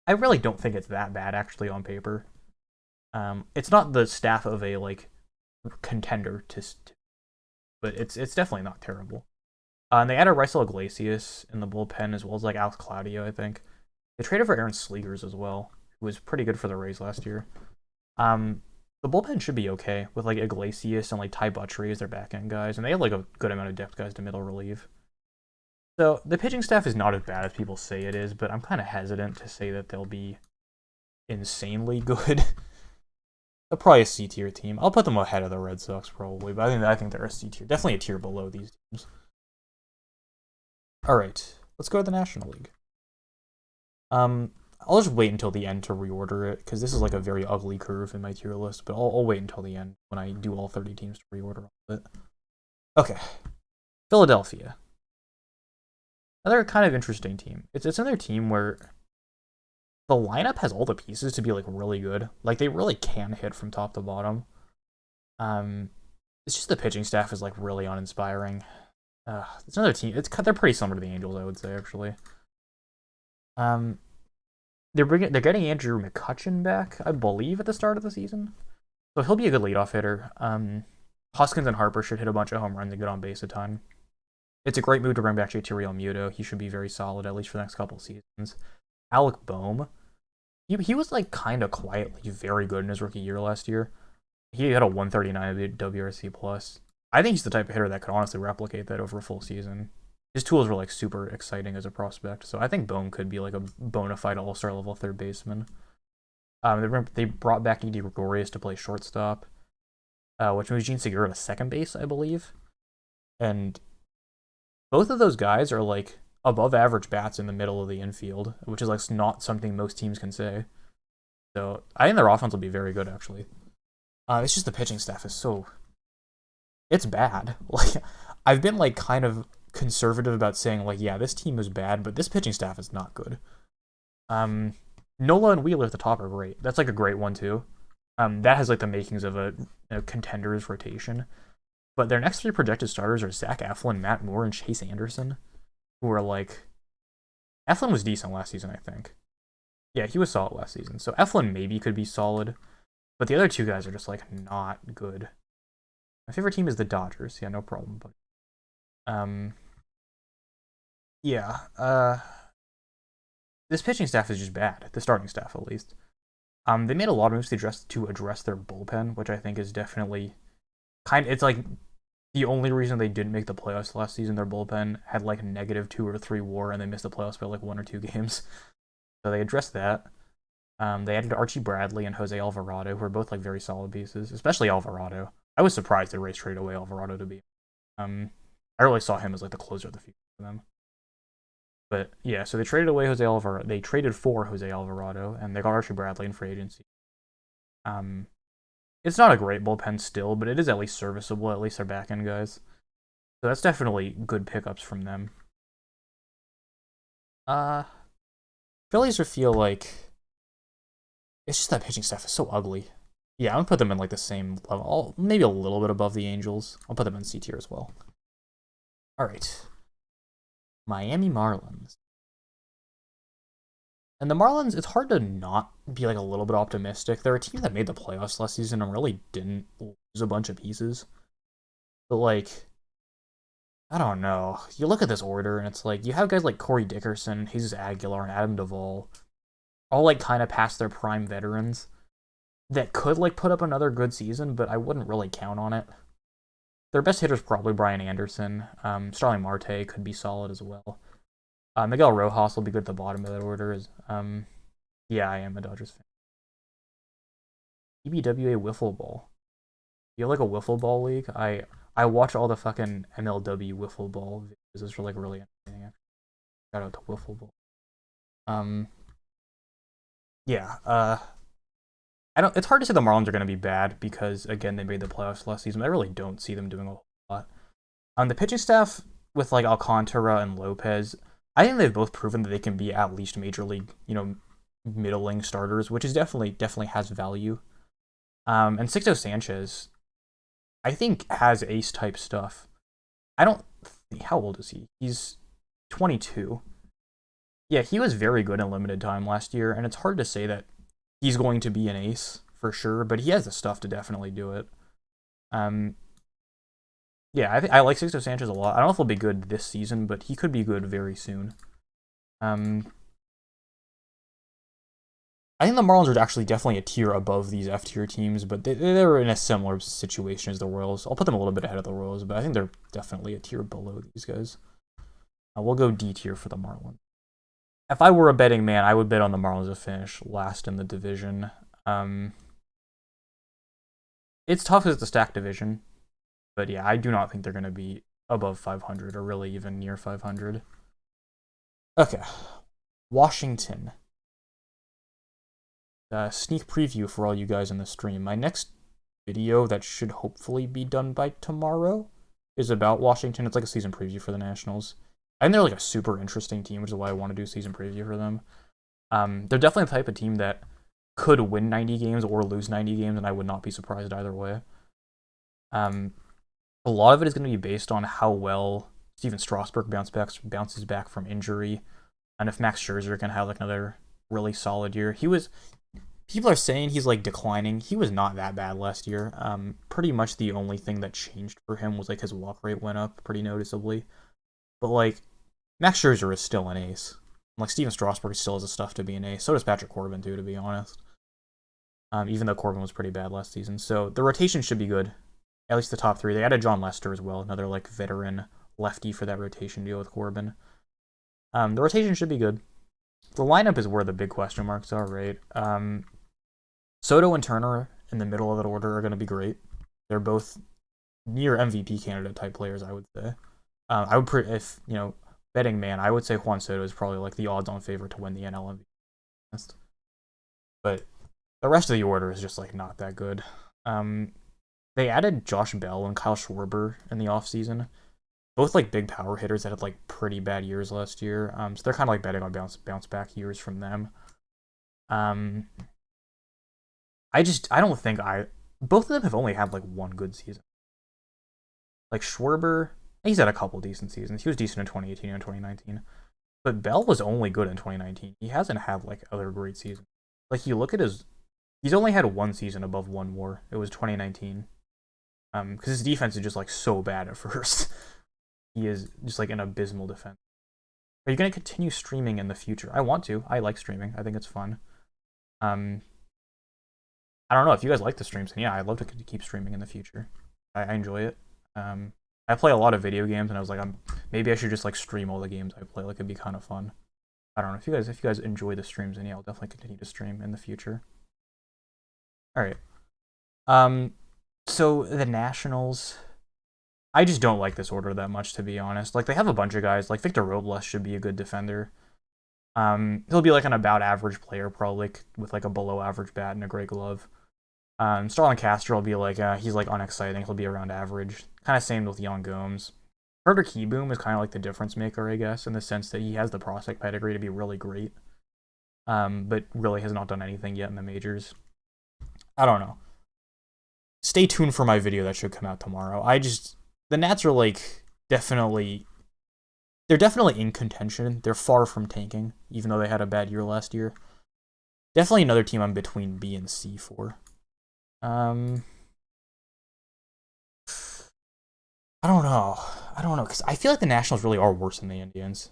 I really don't think it's that bad actually on paper. It's not the staff of a contender but it's definitely not terrible. And they added Raisel Iglesias in the bullpen as well as Alex Claudio, I think. They traded for Aaron Slegers as well, who was pretty good for the Rays last year. The bullpen should be okay with Iglesias and Ty Buttrey as their back end guys, and they have a good amount of depth guys to middle relief. So the pitching staff is not as bad as people say it is, but I'm kind of hesitant to say that they'll be insanely good. They're probably a C tier team. I'll put them ahead of the Red Sox probably, but I think they're a C tier, definitely a tier below these teams. All right, let's go to the National League. I'll just wait until the end to reorder it, because this is a very ugly curve in my tier list, but I'll wait until the end when I do all 30 teams to reorder all of it. Okay. Philadelphia. Another kind of interesting team. It's another team where the lineup has all the pieces to be really good. They really can hit from top to bottom. It's just the pitching staff is really uninspiring. It's another team. They're pretty similar to the Angels, I would say, actually. They're getting Andrew McCutchen back, I believe, at the start of the season, so he'll be a good leadoff hitter. Hoskins and Harper should hit a bunch of home runs and get on base a ton. It's a great move to bring back JT Realmuto. He should be very solid, at least for the next couple of seasons. Alec Boehm, he was kind of quietly very good in his rookie year last year. He had a 139 WRC plus. I think he's the type of hitter that could honestly replicate that over a full season. His tools were super exciting as a prospect, so I think Boehm could be a bona fide all-star level third baseman. They brought back Didi Gregorius to play shortstop, which moves Gene Segura to second base, I believe. And both of those guys are above average bats in the middle of the infield, which is not something most teams can say. So I think their offense will be very good, actually. It's just the pitching staff is it's bad. I've been kind of conservative about saying yeah, this team is bad, but this pitching staff is not good. Nola and Wheeler at the top are great. That's a great one too. That has the makings of a contenders rotation. But their next three projected starters are Zach Eflin, Matt Moore, and Chase Anderson, who are Eflin was decent last season, I think. Yeah, he was solid last season. So Eflin maybe could be solid, but the other two guys are just not good. My favorite team is the Dodgers. Yeah, no problem. But this pitching staff is just bad. The starting staff, at least. They made a lot of moves to address their bullpen, which I think is definitely it's the only reason they didn't make the playoffs last season. Their bullpen had -2 or 3 WAR, and they missed the playoffs by 1 or 2 games. So they addressed that. They added Archie Bradley and Jose Alvarado, who are both very solid pieces, especially Alvarado. I was surprised the Rays traded away Alvarado to be. I really saw him as the closer of the future for them. But yeah, so they traded away Jose Alvarado. They traded for Jose Alvarado, and they got Archie Bradley in free agency. It's not a great bullpen still, but it is at least serviceable. At least their back end guys. So that's definitely good pickups from them. Phillies feel it's just that pitching staff is so ugly. Yeah, I'm gonna put them in the same level, maybe a little bit above the Angels. I'll put them in C tier as well. All right, Miami Marlins. And the Marlins, it's hard to not be a little bit optimistic. They're a team that made the playoffs last season and really didn't lose a bunch of pieces. But like, I don't know. You look at this order and it's like you have guys like Corey Dickerson, Jesus Aguilar, and Adam Duvall, all like kind of past their prime veterans that could like put up another good season, but I wouldn't really count on it. Their best hitter is probably Brian Anderson. Starling Marte could be solid as well. Miguel Rojas will be good at the bottom of that order. Yeah, I am a Dodgers fan. EBWA Wiffle Ball. You have like a Wiffle Ball league? I watch all the fucking MLW Wiffle Ball videos. It's like really entertaining. Shout out to Wiffle Ball. Yeah. I don't. It's hard to say the Marlins are going to be bad because again they made the playoffs last season. I really don't see them doing a whole lot. The pitching staff with like Alcantara and Lopez, I think they've both proven that they can be at least major league, middling starters, which is definitely has value. And Sixto Sanchez, I think has ace type stuff. I don't. How old is he? He's 22. Yeah, he was very good in limited time last year, and it's hard to say that he's going to be an ace for sure, but he has the stuff to definitely do it. Yeah, I like Sixto Sanchez a lot. I don't know if he'll be good this season, but he could be good very soon. I think the Marlins are actually definitely a tier above these F tier teams, but they're in a similar situation as the Royals. I'll put them a little bit ahead of the Royals, but I think they're definitely a tier below these guys. We'll go D tier for the Marlins. If I were a betting man, I would bet on the Marlins to finish last in the division. It's tough as it's a stacked division, but yeah, I do not think they're going to be above 500 or really even near 500. Okay, Washington. Sneak preview for all you guys in the stream. My next video that should hopefully be done by tomorrow is about Washington. It's like a season preview for the Nationals. I think they're like a super interesting team, which is why I want to do a season preview for them. They're definitely the type of team that could win 90 games or lose 90 games, and I would not be surprised either way. A lot of it is going to be based on how well Steven Strasburg bounces back from injury, and if Max Scherzer can have like another really solid year. People are saying he's like declining. He was not that bad last year. Pretty much the only thing that changed for him was like his walk rate went up pretty noticeably. But like Max Scherzer is still an ace. Like Steven Strasburg still has the stuff to be an ace. So does Patrick Corbin too, to be honest. Even though Corbin was pretty bad last season. So the rotation should be good. At least the top three. They added John Lester as well, another like veteran lefty for that rotation deal with Corbin. The rotation should be good. The lineup is where the big question marks are, right? Soto and Turner in the middle of that order are going to be great. They're both near MVP candidate type players, I would say. I would, if betting man, I would say Juan Soto is probably like the odds-on favorite to win the NL MVP. But the rest of the order is just like not that good. They added Josh Bell and Kyle Schwarber in the offseason. Both like big power hitters that had like pretty bad years last year. So they're kind of like betting on bounce back years from them. I don't think both of them have only had like one good season. Like Schwarber, he's had a couple decent seasons. He was decent in 2018 and 2019. But Bell was only good in 2019. He hasn't had like other great seasons. Like you look at he's only had one season above 1 WAR. It was 2019. Because his defense is just like so bad at first. He is just like an abysmal defense. Are you going to continue streaming in the future? I want to. I like streaming. I think it's fun. I don't know if you guys like the streams, and yeah, I'd love to keep streaming in the future. I enjoy it. I play a lot of video games, and I was like, maybe I should just like stream all the games I play. Like it'd be kind of fun. I don't know if you guys enjoy the streams, and yeah, I'll definitely continue to stream in the future. All right. So the Nationals, I just don't like this order that much, to be honest. Like they have a bunch of guys. Like Victor Robles should be a good defender. He'll be like an about average player, probably with like a below average bat and a great glove. Starlin Castro will be like he's like unexciting. He'll be around average. Kind of same with Young Gomes. Carter Keyboom is kind of like the difference maker, I guess, in the sense that he has the prospect pedigree to be really great, but really has not done anything yet in the majors. I don't know. Stay tuned for my video that should come out tomorrow. The Nats are like definitely in contention. They're far from tanking, even though they had a bad year last year. Definitely another team I'm between B and C for. I don't know. Because I feel like the Nationals really are worse than the Indians.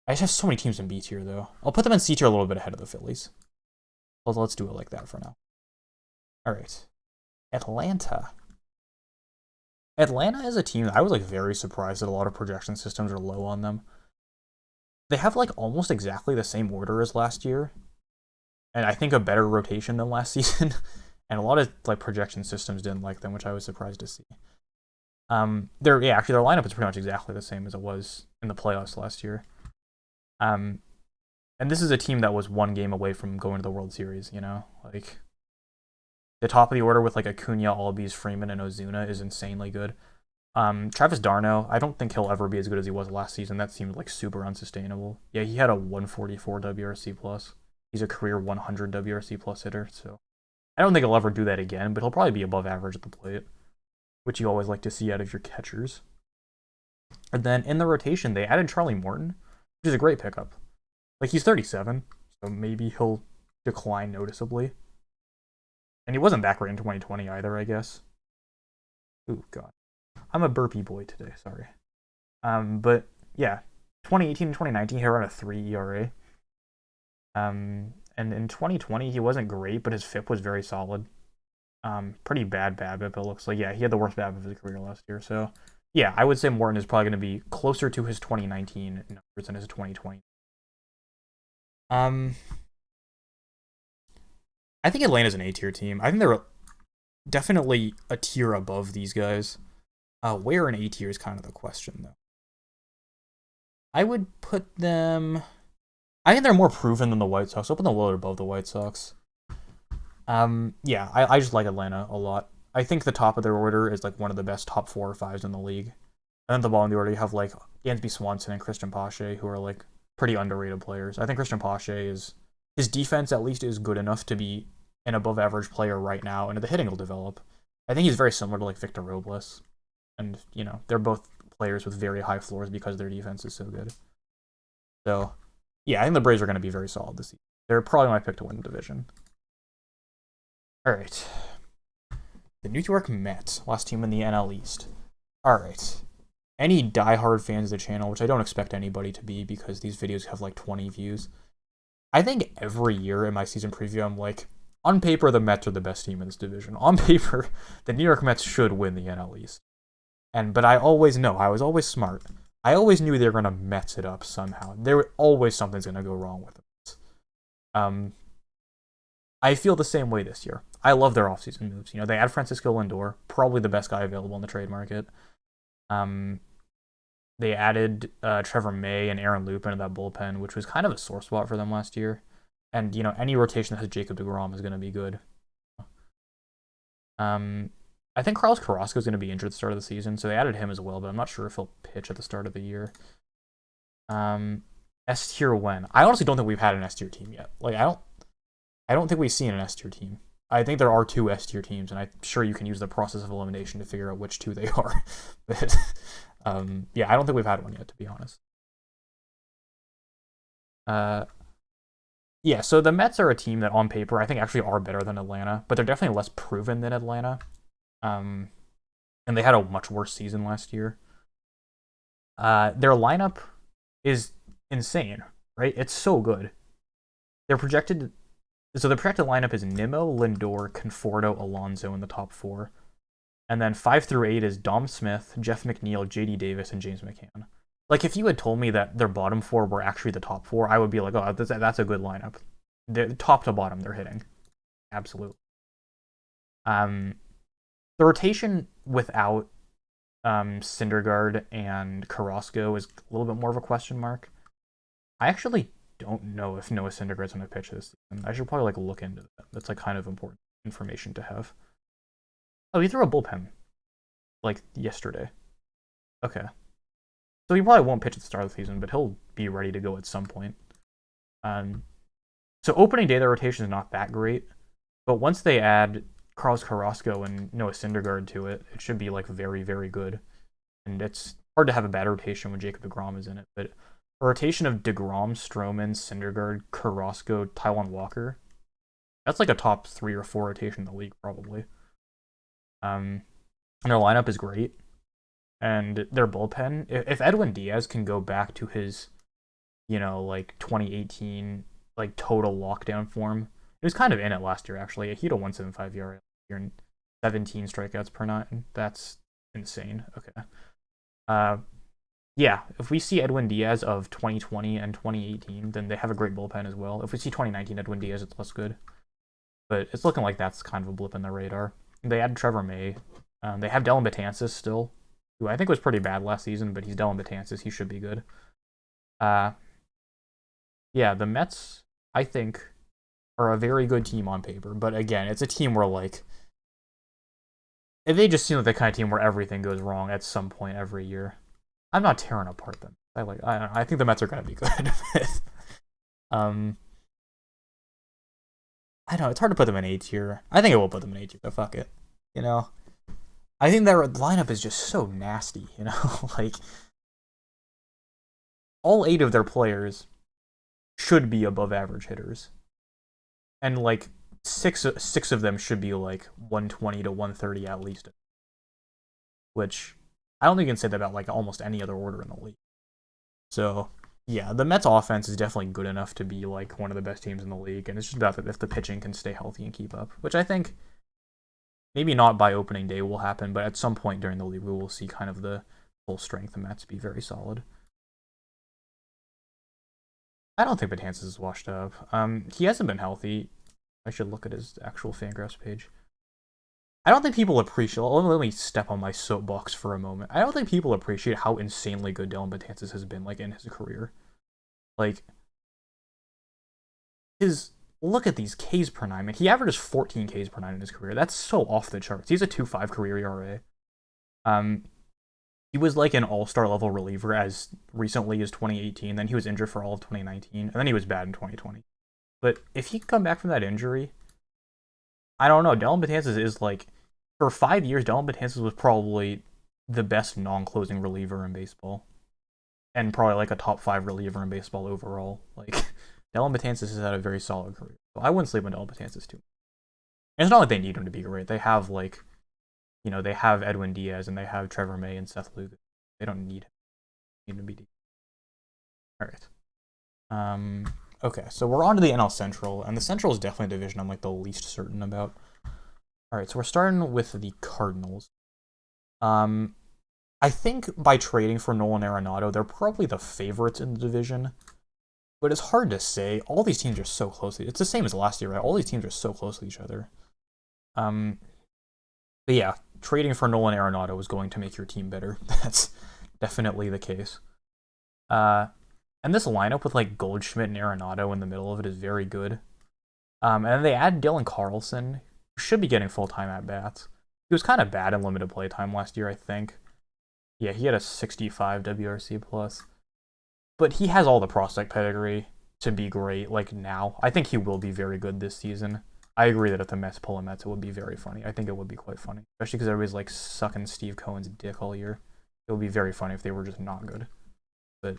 I just have so many teams in B tier, though. I'll put them in C tier a little bit ahead of the Phillies. Well, let's do it like that for now. All right. Atlanta. Atlanta is a team that I was like very surprised that a lot of projection systems are low on them. They have like almost exactly the same order as last year, and I think a better rotation than last season. And a lot of like projection systems didn't like them, which I was surprised to see. Their lineup is pretty much exactly the same as it was in the playoffs last year. And this is a team that was one game away from going to the World Series. You know, like the top of the order with like Acuna, Albies, Freeman, and Ozuna is insanely good. Travis d'Arnaud, I don't think he'll ever be as good as he was last season. That seemed like super unsustainable. Yeah, he had a 144 WRC plus. He's a career 100 WRC plus hitter, so I don't think he'll ever do that again, but he'll probably be above average at the plate, which you always like to see out of your catchers. And then in the rotation, they added Charlie Morton, which is a great pickup. Like, he's 37, so maybe he'll decline noticeably. And he wasn't that great in 2020 either, I guess. Ooh, God. I'm a burpy boy today, sorry. But yeah, 2018 and 2019, he ran a 3 ERA. And in 2020, he wasn't great, but his FIP was very solid. Pretty bad BABIP, it looks like. Yeah, he had the worst BABIP of his career last year. So, yeah, I would say Morton is probably going to be closer to his 2019 numbers than his 2020. I think Atlanta's an A-tier team. I think they're definitely a tier above these guys. Where in A-tier is kind of the question, though. I would put them... I think they're more proven than the White Sox. I'll put them a little above the White Sox. Yeah, I just like Atlanta a lot. I think the top of their order is like one of the best top 4 or 5s in the league. And then at the bottom of the order, you have like Dansby Swanson and Christian Pache, who are like pretty underrated players. I think Christian Pache is... His defense, at least, is good enough to be an above-average player right now, and the hitting will develop. I think he's very similar to like Victor Robles. And, you know, they're both players with very high floors because their defense is so good. So, yeah, I think the Braves are going to be very solid this season. They're probably my pick to win the division. All right. The New York Mets, last team in the NL East. All right. Any diehard fans of the channel, which I don't expect anybody to be because these videos have like 20 views. I think every year in my season preview, I'm like, on paper, the Mets are the best team in this division. On paper, the New York Mets should win the NL East. But I always know, I was always smart. I always knew they were going to Mets it up somehow. Always something's going to go wrong with them. I feel the same way this year. I love their offseason moves. You know, they add Francisco Lindor, probably the best guy available in the trade market. They added Trevor May and Aaron Loup into that bullpen, which was kind of a sore spot for them last year. And, you know, any rotation that has Jacob deGrom is going to be good. I think Carlos Carrasco is going to be injured at the start of the season, so they added him as well, but I'm not sure if he'll pitch at the start of the year. S tier when? I honestly don't think we've had an S tier team yet. Like, I don't think we've seen an S tier team. I think there are 2 S tier teams, and I'm sure you can use the process of elimination to figure out which 2 they are. But yeah, I don't think we've had one yet, to be honest. Yeah, so the Mets are a team that on paper I think actually are better than Atlanta, but they're definitely less proven than Atlanta. And they had a much worse season last year. Their lineup is insane, right? It's so good. The projected lineup is Nimmo, Lindor, Conforto, Alonso in the top 4. And then 5 through 8 is Dom Smith, Jeff McNeil, JD Davis, and James McCann. Like, if you had told me that their bottom 4 were actually the top 4, I would be like, oh, that's a good lineup. They're top to bottom, they're hitting. Absolutely. The rotation without Syndergaard and Carrasco is a little bit more of a question mark. I actually don't know if Noah Syndergaard's going to pitch this season. I should probably like look into that. That's like kind of important information to have. Oh, he threw a bullpen like yesterday. Okay. So he probably won't pitch at the start of the season, but he'll be ready to go at some point. So opening day, their rotation is not that great, but once they add Carlos Carrasco and Noah Syndergaard to it, it should be like very, very good. And it's hard to have a bad rotation when Jacob deGrom is in it, but a rotation of deGrom, Stroman, Syndergaard, Carrasco, Taijuan Walker, that's like a top 3 or 4 rotation in the league, probably. And their lineup is great. and their bullpen. If Edwin Diaz can go back to his, like 2018 like total lockdown form, he was kind of in it last year actually. He had a 1.75 ERA and 17 strikeouts per nine. That's insane. Okay. Yeah, if we see Edwin Diaz of 2020 and 2018, then they have a great bullpen as well. If we see 2019 Edwin Diaz, it's less good. But it's looking like that's kind of a blip in the radar. They added Trevor May. They have Dellin Betances still, who I think was pretty bad last season, but he's Dellin Betances. He should be good. Yeah, the Mets, I think, are a very good team on paper. But again, it's a team where, like, they just seem like the kind of team where everything goes wrong at some point every year. I'm not tearing apart them. I think the Mets are going to be good. I don't know. It's hard to put them in A tier. I think I will put them in A tier, but fuck it. I think their lineup is just so nasty, like, all 8 of their players should be above average hitters. And, like, six of them should be, like, 120 to 130 at least. Which, I don't think you can say that about, like, almost any other order in the league. So, yeah, the Mets offense is definitely good enough to be, like, one of the best teams in the league. And it's just about if the pitching can stay healthy and keep up. Which I think, maybe not by opening day will happen, but at some point during the league we will see kind of the full strength of Mets be very solid. I don't think Betances is washed up. He hasn't been healthy. I should look at his actual Fangraphs page. I don't think people appreciate... Let me step on my soapbox for a moment. I don't think people appreciate how insanely good Dellin Betances has been, like, in his career. Like, look at these Ks per nine, man. He averages 14 Ks per nine in his career. That's so off the charts. He's a 2.5 career ERA. He was like an all-star level reliever as recently as 2018. Then he was injured for all of 2019, and then he was bad in 2020. But if he can come back from that injury, I don't know. Dellin Betances is like, for 5 years, Dellin Betances was probably the best non-closing reliever in baseball, and probably like a top 5 reliever in baseball overall. Like, Dellin Betances has had a very solid career. So I wouldn't sleep on Dellin Betances too. And it's not like they need him to be great. They have, like, they have Edwin Diaz and they have Trevor May and Seth Lugo. They don't need him to be deep. All right. Okay, so we're on to the NL Central, and the Central is definitely a division I'm, like, the least certain about. All right, so we're starting with the Cardinals. I think by trading for Nolan Arenado, they're probably the favorites in the division. But it's hard to say. All these teams are so close. It's the same as last year, right? All these teams are so close to each other. But yeah, trading for Nolan Arenado is going to make your team better. That's definitely the case. And this lineup with, like, Goldschmidt and Arenado in the middle of it is very good. And then they add Dylan Carlson, who should be getting full-time at-bats. He was kind of bad in limited play time last year, I think. Yeah, he had a 65 WRC plus. But he has all the prospect pedigree to be great, like, now. I think he will be very good this season. I agree that if the Mets pull him Mets, it would be very funny. I think it would be quite funny. Especially because everybody's, like, sucking Steve Cohen's dick all year. It would be very funny if they were just not good. But,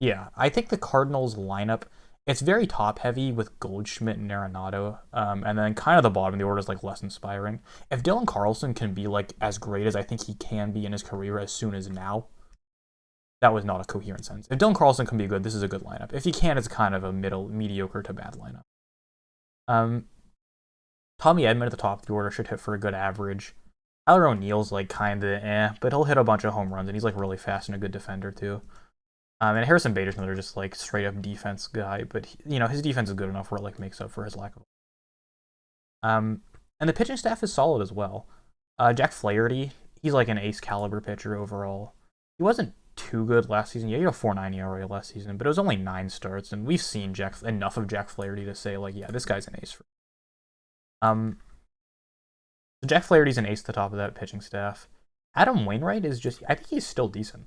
yeah, I think the Cardinals lineup, it's very top-heavy with Goldschmidt and Arenado, and then kind of the bottom of the order is, like, less inspiring. If Dylan Carlson can be, like, as great as I think he can be in his career as soon as now, that was not a coherent sentence. If Dylan Carlson can be good, this is a good lineup. If he can, it's kind of a mediocre to bad lineup. Tommy Edman at the top of the order should hit for a good average. Tyler O'Neill's, like, kind of but he'll hit a bunch of home runs, and he's, like, really fast and a good defender, too. And Harrison Bader's another just, like, straight-up defense guy, but, his defense is good enough where it, like, makes up for his lack of... And the pitching staff is solid as well. Jack Flaherty, he's, like, an ace-caliber pitcher overall. He wasn't too good last season. Yeah, he had a 4.9 ERA last season, but it was only 9 starts, and we've seen enough of Jack Flaherty to say, like, yeah, this guy's an ace. So Jack Flaherty's an ace at the top of that pitching staff. Adam Wainwright is just... I think he's still decent.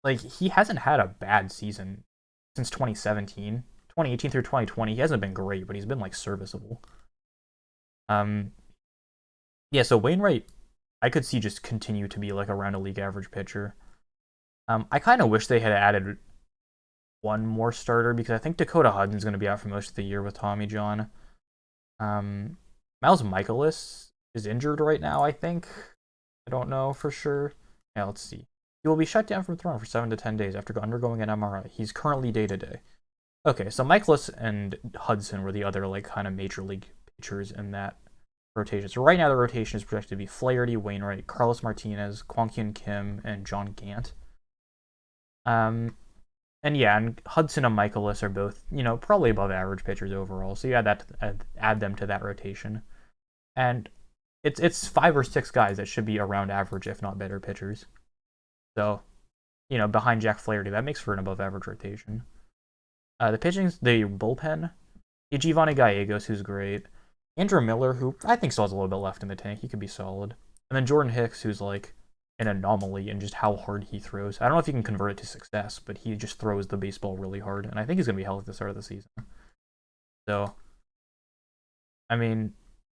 Like, he hasn't had a bad season since 2017. 2018 through 2020, he hasn't been great, but he's been, like, serviceable. Yeah, so Wainwright, I could see just continue to be, like, around a league average pitcher. I kind of wish they had added one more starter, because I think Dakota Hudson's going to be out for most of the year with Tommy John. Miles Michaelis is injured right now, I think. I don't know for sure. Yeah, let's see. He will be shut down from throwing for 7 to 10 days after undergoing an MRI. He's currently day to day. Okay, so Michaelis and Hudson were the other like kind of major league pitchers in that rotation. So right now the rotation is projected to be Flaherty, Wainwright, Carlos Martinez, Kwang Hyun Kim, and John Gant. And yeah, and Hudson and Michaelis are both, probably above average pitchers overall. So you add them to that rotation, and it's 5 or 6 guys that should be around average, if not better pitchers. So, behind Jack Flaherty, that makes for an above average rotation. The bullpen, Giovanni Gallegos, who's great. Andrew Miller, who I think still has a little bit left in the tank. He could be solid. And then Jordan Hicks, who's like an anomaly in just how hard he throws. I don't know if he can convert it to success, but he just throws the baseball really hard. And I think he's going to be healthy at the start of the season. So, I mean,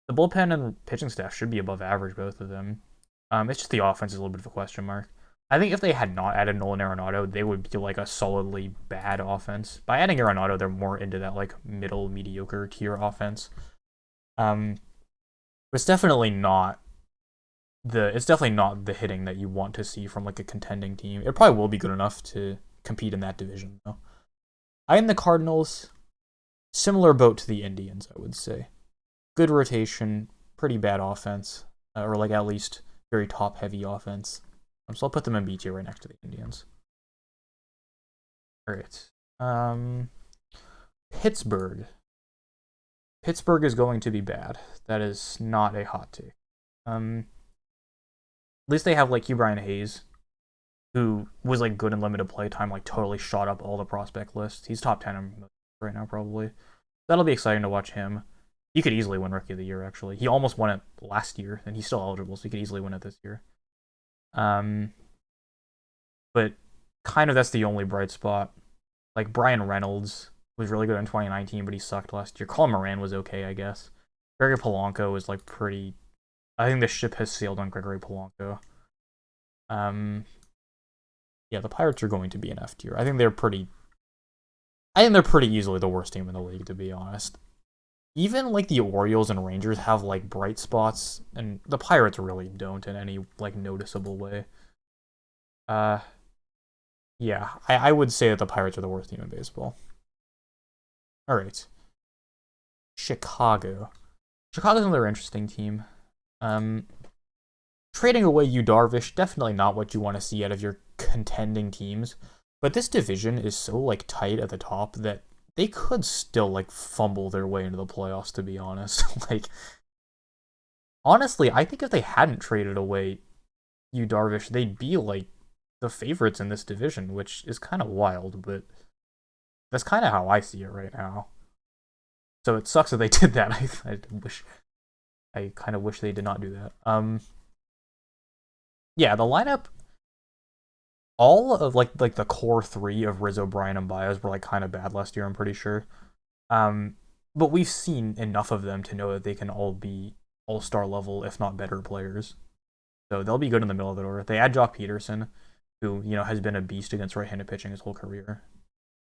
the bullpen and pitching staff should be above average, both of them. It's just the offense is a little bit of a question mark. I think if they had not added Nolan Arenado, they would be like a solidly bad offense. By adding Arenado, they're more into that like middle mediocre tier offense. It's definitely not the hitting that you want to see from like a contending team. It probably will be good enough to compete in that division though. I am the Cardinals, similar boat to the Indians, I would say. Good rotation, pretty bad offense, or like at least very top heavy offense. So I'll put them in B tier right next to the Indians. All right. Pittsburgh. Pittsburgh is going to be bad. That is not a hot take. At least they have like Hugh Brian Hayes, who was like good in limited play time, like totally shot up all the prospect lists. He's top 10 right now probably. That'll be exciting to watch him. He could easily win Rookie of the Year actually. He almost won it last year, and he's still eligible, so he could easily win it this year. But kind of that's the only bright spot. Like Brian Reynolds was really good in 2019, but he sucked last year. Colin Moran was okay, I guess. Gregory Polanco was like pretty. I think the ship has sailed on Gregory Polanco. Yeah, the Pirates are going to be an F tier. I think they're pretty easily the worst team in the league, to be honest. Even like the Orioles and Rangers have like bright spots, and the Pirates really don't in any like noticeable way. Yeah, I would say that the Pirates are the worst team in baseball. All right, Chicago's another interesting team. Trading away Yu Darvish, definitely not what you want to see out of your contending teams. But this division is so like tight at the top that they could still like fumble their way into the playoffs, to be honest. Like, honestly, I think if they hadn't traded away Yu Darvish, they'd be like the favorites in this division, which is kind of wild, but that's kind of how I see it right now. So it sucks that they did that. I kind of wish they did not do that. Yeah, the lineup, all of like the core 3 of Rizzo, Bryan, and Baez were like kind of bad last year, I'm pretty sure. But we've seen enough of them to know that they can all be all-star level, if not better players. So they'll be good in the middle of the order. They add Jock Peterson, who, has been a beast against right-handed pitching his whole career.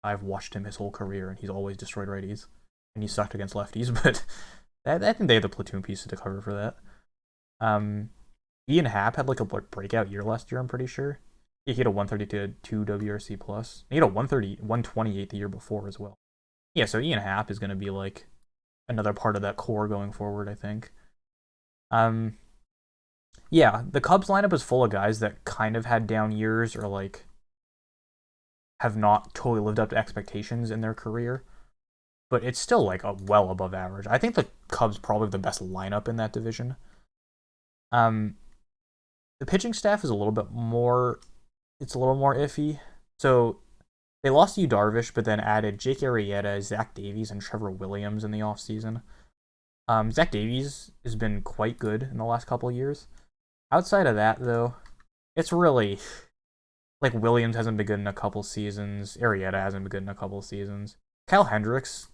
I've watched him his whole career, and he's always destroyed righties. And he sucked against lefties, but I think they have the platoon pieces to cover for that. Ian Happ had like a breakout year last year, I'm pretty sure. He hit a 132 WRC plus. He hit a 128 the year before as well. Yeah, so Ian Happ is going to be like another part of that core going forward, I think. Yeah, the Cubs lineup is full of guys that kind of had down years or like have not totally lived up to expectations in their career. But it's still like a well above average. I think the Cubs probably the best lineup in that division. The pitching staff is a little bit more. It's a little more iffy. So they lost Yu Darvish, but then added Jake Arrieta, Zach Davies, and Trevor Williams in the offseason. Zach Davies has been quite good in the last couple of years. Outside of that, though, it's really like Williams hasn't been good in a couple seasons. Arrieta hasn't been good in a couple seasons. Kyle Hendricks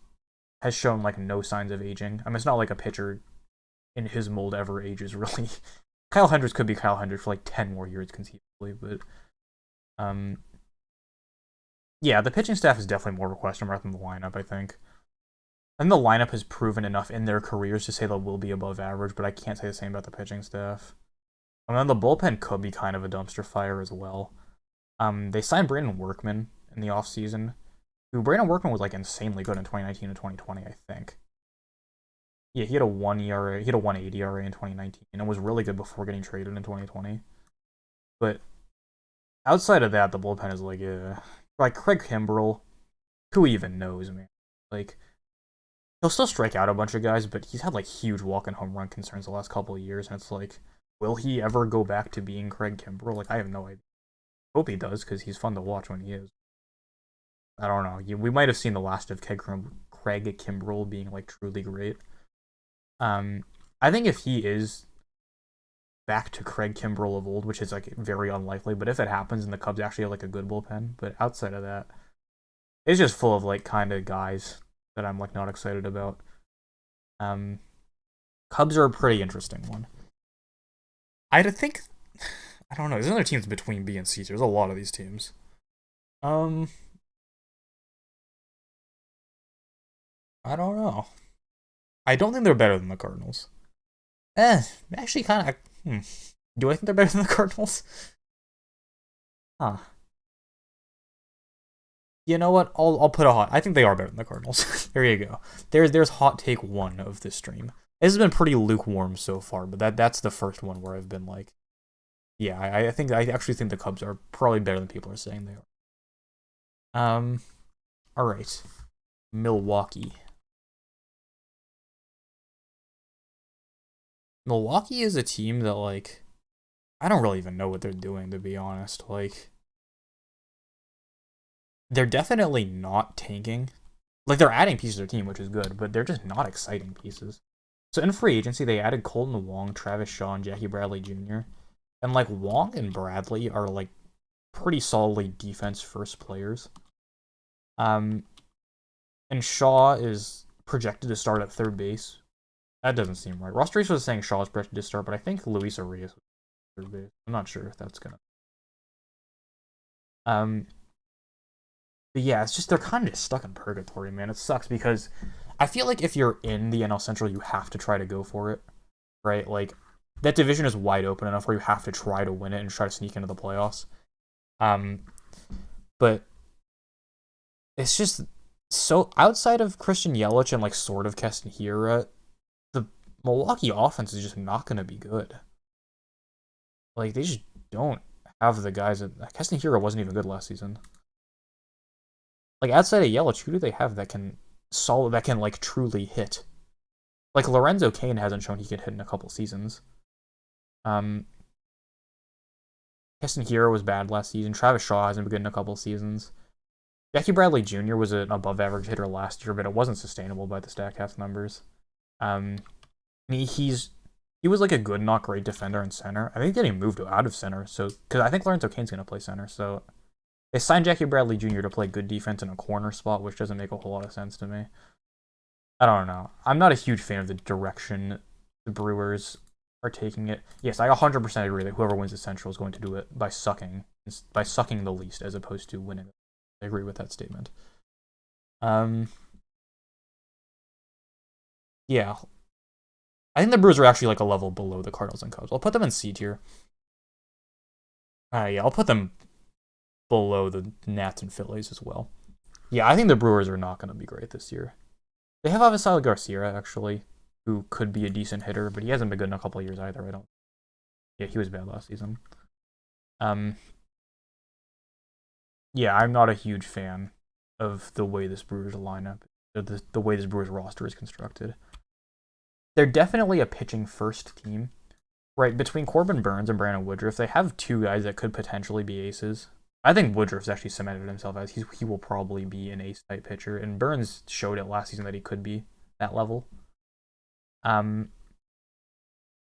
has shown like no signs of aging. I mean, it's not like a pitcher in his mold ever ages, really. Kyle Hendricks could be Kyle Hendricks for like 10 more years conceivably, but yeah, the pitching staff is definitely more of a question mark than the lineup, I think. And the lineup has proven enough in their careers to say that will be above average, but I can't say the same about the pitching staff. And then the bullpen could be kind of a dumpster fire as well. They signed Brandon Workman in the offseason, who Brandon Workman was like insanely good in 2019 and 2020, I think. Yeah, he had a 1 ERA, he had a 1.80 ERA in 2019, and was really good before getting traded in 2020. But outside of that, the bullpen is like Craig Kimbrell, who even knows, man? Like, he'll still strike out a bunch of guys, but he's had like huge walk and home run concerns the last couple of years, and it's like, will he ever go back to being Craig Kimbrell? Like, I have no idea. Hope he does, because he's fun to watch when he is. I don't know. We might have seen the last of Craig Kimbrell being like truly great. I think if he is back to Craig Kimbrell of old, which is like very unlikely, but if it happens and the Cubs actually have like a good bullpen, but outside of that, it's just full of like kind of guys that I'm like not excited about. Cubs are a pretty interesting one. I think I don't know. There's other teams between B and C. There's a lot of these teams. Um, I don't know. I don't think they're better than the Cardinals. Actually, kind of. Do I think they're better than the Cardinals? Huh. You know what? I'll put a hot. I think they are better than the Cardinals. There you go. There's hot take one of this stream. This has been pretty lukewarm so far, but that's the first one where I've been like, yeah, I actually think the Cubs are probably better than people are saying they are. All right, Milwaukee. Milwaukee is a team that like I don't really even know what they're doing, to be honest. Like, they're definitely not tanking. Like, they're adding pieces to their team, which is good, but they're just not exciting pieces. So in free agency, they added Colton Wong, Travis Shaw, and Jackie Bradley Jr. And like Wong and Bradley are like pretty solidly defense first players. And Shaw is projected to start at third base. That doesn't seem right. Ross Trace was saying Shaw is projected to start, but I think Luis Arias was third base. I'm not sure if that's gonna. But yeah, it's just they're kind of just stuck in purgatory, man. It sucks because I feel like if you're in the NL Central, you have to try to go for it, right? Like, that division is wide open enough where you have to try to win it and try to sneak into the playoffs. But it's just so outside of Christian Yelich and like sort of Keston Hiura, the Milwaukee offense is just not going to be good. Like, they just don't have the guys that Keston Hiura wasn't even good last season. Like, outside of Yelich, who do they have that can like truly hit? Like, Lorenzo Cain hasn't shown he can hit in a couple seasons. Keston Hiura was bad last season. Travis Shaw hasn't been good in a couple seasons. Jackie Bradley Jr. was an above-average hitter last year, but it wasn't sustainable by the Statcast numbers. He was like a good, not great defender in center. I think getting moved out of center, so because I think Lorenzo Cain's gonna play center, so they signed Jackie Bradley Jr. to play good defense in a corner spot, which doesn't make a whole lot of sense to me. I don't know. I'm not a huge fan of the direction the Brewers are taking it. Yes, I 100% agree that whoever wins the Central is going to do it by sucking the least as opposed to winning. I agree with that statement. Yeah. I think the Brewers are actually like a level below the Cardinals and Cubs. I'll put them in C tier. Yeah, I'll put them below the Nats and Phillies as well. Yeah, I think the Brewers are not going to be great this year. They have Avisaíl Garcia, actually, who could be a decent hitter, but he hasn't been good in a couple of years either, I don't. Yeah, he was bad last season. Yeah, I'm not a huge fan of the way this Brewers lineup, the way this Brewers roster is constructed. They're definitely a pitching first team, right? Between Corbin Burnes and Brandon Woodruff, they have two guys that could potentially be aces. I think Woodruff's actually cemented himself as he will probably be an ace type pitcher, and Burnes showed it last season that he could be that level.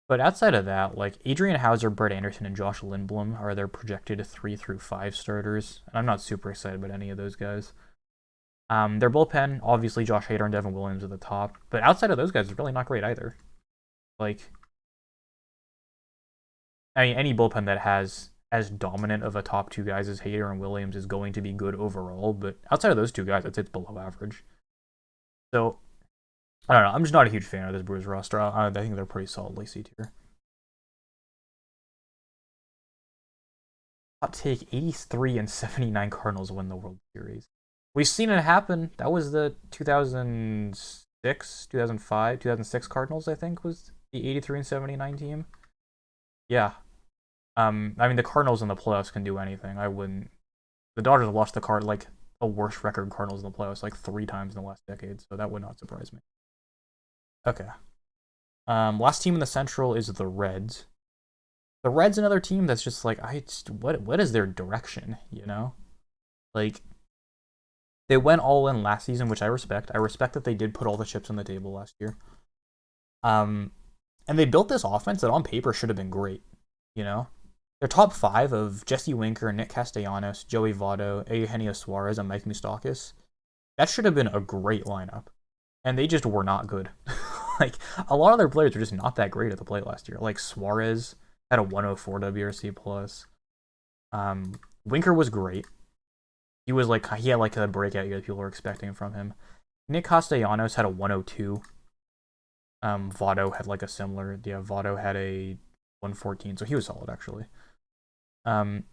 But outside of that, like Adrian Hauser, Brett Anderson, and Josh Lindblom are their projected 3 through 5 starters. And I'm not super excited about any of those guys. Their bullpen, obviously Josh Hader and Devin Williams at the top. But outside of those guys, it's really not great either. Like, I mean, any bullpen that has as dominant of a top two guys as Hader and Williams is going to be good overall. But outside of those two guys, I'd say it's below average. So, I don't know. I'm just not a huge fan of this Brewers roster. I think they're pretty solidly C tier. Hot take, 83-79 Cardinals win the World Series. We've seen it happen. That was the 2006, 2005, 2006 Cardinals, I think, was the 83-79 team. Yeah. I mean, the Cardinals in the playoffs can do anything. I wouldn't. The Dodgers have lost like a worse record Cardinals in the playoffs like 3 times in the last decade, so that would not surprise me. Okay. Last team in the Central is the Reds. The Reds, another team that's just like, what is their direction, you know? Like, they went all in last season, which I respect. I respect that they did put all the chips on the table last year. And they built this offense that on paper should have been great, you know? Their top 5 of Jesse Winker, Nick Castellanos, Joey Votto, Eugenio Suarez, and Mike Moustakas, that should have been a great lineup. And they just were not good. Like, a lot of their players were just not that great at the plate last year. Like, Suarez had a 104 WRC+. Winker was great. He had like a breakout year that people were expecting from him. Nick Castellanos had a 102. Votto had like a similar. Yeah, Votto had a 114, so he was solid actually. But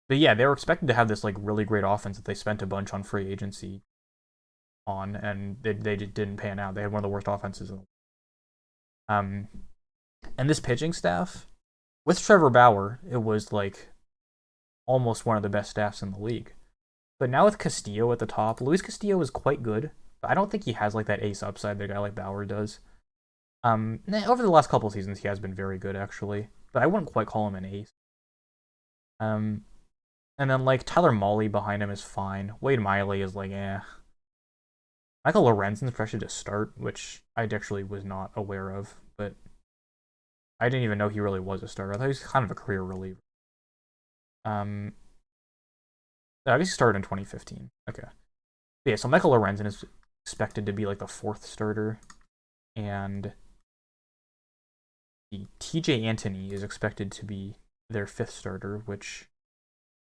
yeah, they were expected to have this like really great offense that they spent a bunch on free agency on, and they just didn't pan out. They had one of the worst offenses in the and this pitching staff, with Trevor Bauer, it was like almost one of the best staffs in the league. But now with Castillo at the top, Luis Castillo is quite good, but I don't think he has like that ace upside that a guy like Bauer does. Over the last couple of seasons, he has been very good actually, but I wouldn't quite call him an ace. And then like Tyler Mahle behind him is fine. Wade Miley is like, eh. Michael Lorenzen's pressured to start, which I actually was not aware of, but I didn't even know he really was a starter. I thought he was kind of a career reliever. I guess he started in 2015. Okay. But yeah, so Michael Lorenzen is expected to be like the 4th starter, and the TJ Antony is expected to be their 5th starter, which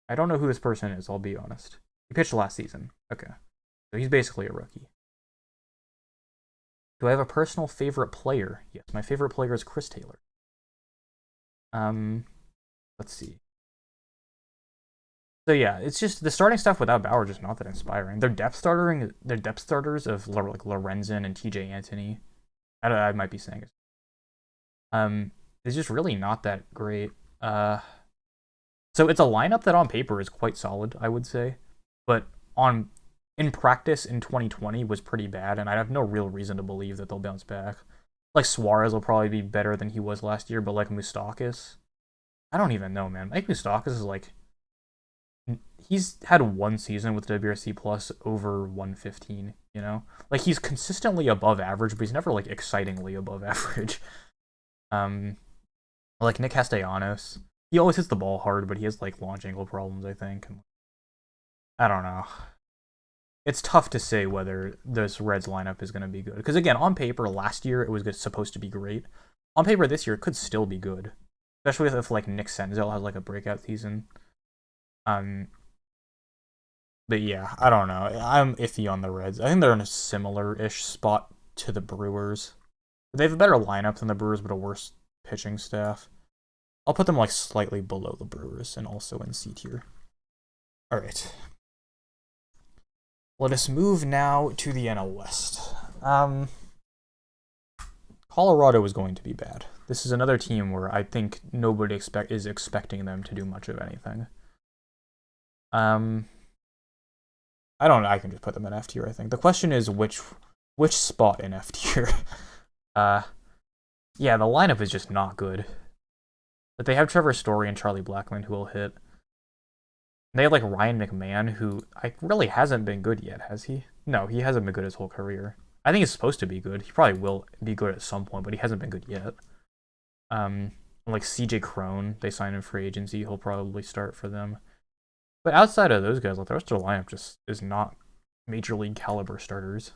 I don't know who this person is, I'll be honest. He pitched last season. Okay. So he's basically a rookie. Do I have a personal favorite player? Yes, my favorite player is Chris Taylor. Let's see. So yeah, it's just the starting stuff without Bauer just not that inspiring. Their depth starters of like Lorenzen and TJ Antony, I might be saying it. It's just really not that great. So it's a lineup that on paper is quite solid, I would say, but in practice in 2020 was pretty bad, and I have no real reason to believe that they'll bounce back. Like Suarez will probably be better than he was last year, but like Moustakas, I don't even know, man. Like Moustakas is like, he's had one season with WRC plus over 115, you know? Like he's consistently above average, but he's never like excitingly above average. Like Nick Castellanos, he always hits the ball hard, but he has like launch angle problems, I think. And I don't know. It's tough to say whether this Reds lineup is going to be good. Because again, on paper, last year it was supposed to be great. On paper this year, it could still be good. Especially if like Nick Senzel has like a breakout season. But yeah, I don't know. I'm iffy on the Reds. I think they're in a similar-ish spot to the Brewers. They have a better lineup than the Brewers, but a worse pitching staff. I'll put them like slightly below the Brewers and also in C tier. All right. Let us move now to the NL West. Colorado is going to be bad. This is another team where I think nobody is expecting them to do much of anything. I don't know. I can just put them in F tier, I think. The question is which spot in F tier. Yeah, the lineup is just not good. But they have Trevor Story and Charlie Blackmon who will hit. They have like Ryan McMahon, who really hasn't been good yet, has he? No, he hasn't been good his whole career. I think he's supposed to be good. He probably will be good at some point, but he hasn't been good yet. Like CJ Crone, they signed him free agency. He'll probably start for them. But outside of those guys, like the rest of the lineup just is not major league caliber starters.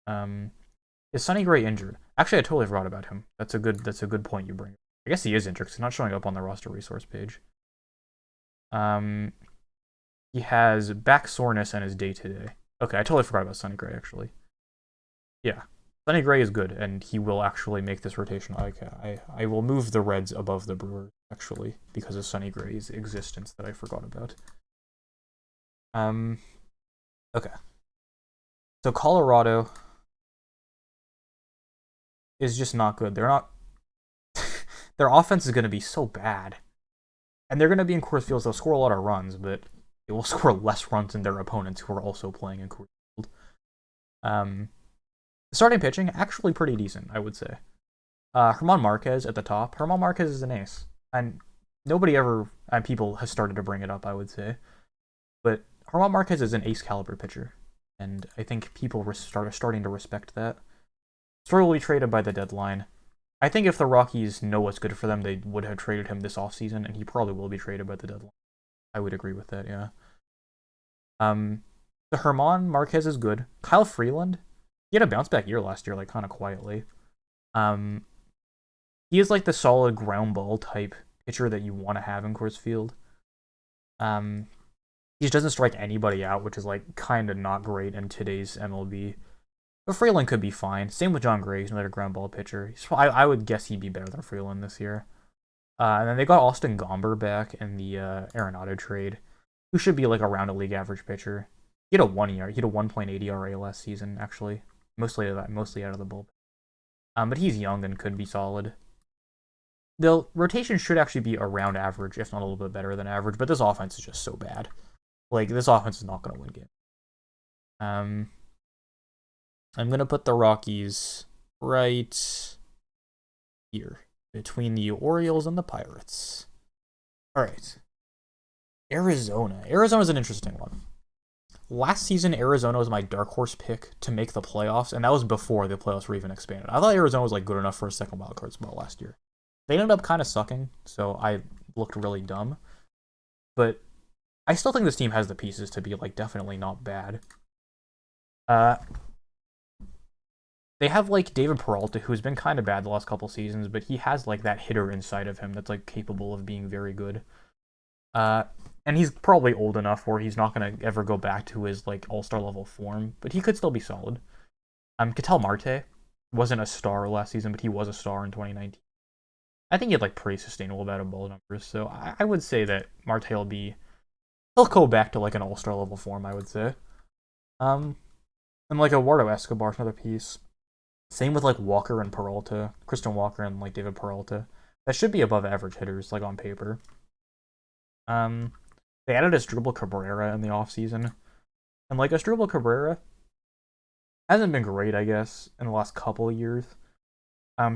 Is Sonny Gray injured? Actually, I totally forgot about him. That's a good point you bring. I guess he is injured because he's not showing up on the roster resource page. He has back soreness and is day-to-day. Okay, I totally forgot about Sonny Gray, actually. Yeah, Sonny Gray is good, and he will actually make this rotation. Okay, I will move the Reds above the Brewers actually, because of Sonny Gray's existence that I forgot about. Okay. So Colorado is just not good. They're not. Their offense is going to be so bad, and they're going to be in Coors Field. So they'll score a lot of runs, but they will score less runs than their opponents who are also playing in Coors Field. Starting pitching actually pretty decent, I would say. Herman Marquez at the top. Herman Marquez is an ace, and nobody ever, and people have started to bring it up, I would say, but Herman Marquez is an ace caliber pitcher, and I think people are starting to respect that. Story will be traded by the deadline. I think if the Rockies know what's good for them, they would have traded him this offseason, and he probably will be traded by the deadline. I would agree with that, yeah. The Herman Marquez is good. Kyle Freeland, he had a bounce back year last year, like kind of quietly. He is like the solid ground ball type pitcher that you want to have in Coors Field. He doesn't strike anybody out, which is like kind of not great in today's MLB. But Freeland could be fine. Same with John Gray, he's another ground ball pitcher. I would guess he'd be better than Freeland this year. And then they got Austin Gomber back in the Arenado trade, who should be like around a league average pitcher. He had a 1.8 ERA last season, actually. Mostly out of the bullpen. But he's young and could be solid. The rotation should actually be around average, if not a little bit better than average, but this offense is just so bad. Like, this offense is not going to win games. I'm going to put the Rockies right here, between the Orioles and the Pirates. All right. Arizona. Arizona's an interesting one. Last season, Arizona was my dark horse pick to make the playoffs, and that was before the playoffs were even expanded. I thought Arizona was like good enough for a second wild card spot last year. They ended up kind of sucking, so I looked really dumb. But I still think this team has the pieces to be like definitely not bad. They have like David Peralta, who's been kind of bad the last couple seasons, but he has like that hitter inside of him that's like capable of being very good. And he's probably old enough where he's not going to ever go back to his like all-star level form, but he could still be solid. Ketel Marte wasn't a star last season, but he was a star in 2019. I think he had like pretty sustainable batted ball numbers, so I would say that Marte he'll go back to like an all-star level form, I would say. And like Eduardo Escobar's another piece. Same with like Walker and Peralta, Christian Walker and like David Peralta. That should be above average hitters, like on paper. They added Asdrubal Cabrera in the offseason. And like Asdrubal Cabrera hasn't been great, I guess, in the last couple of years.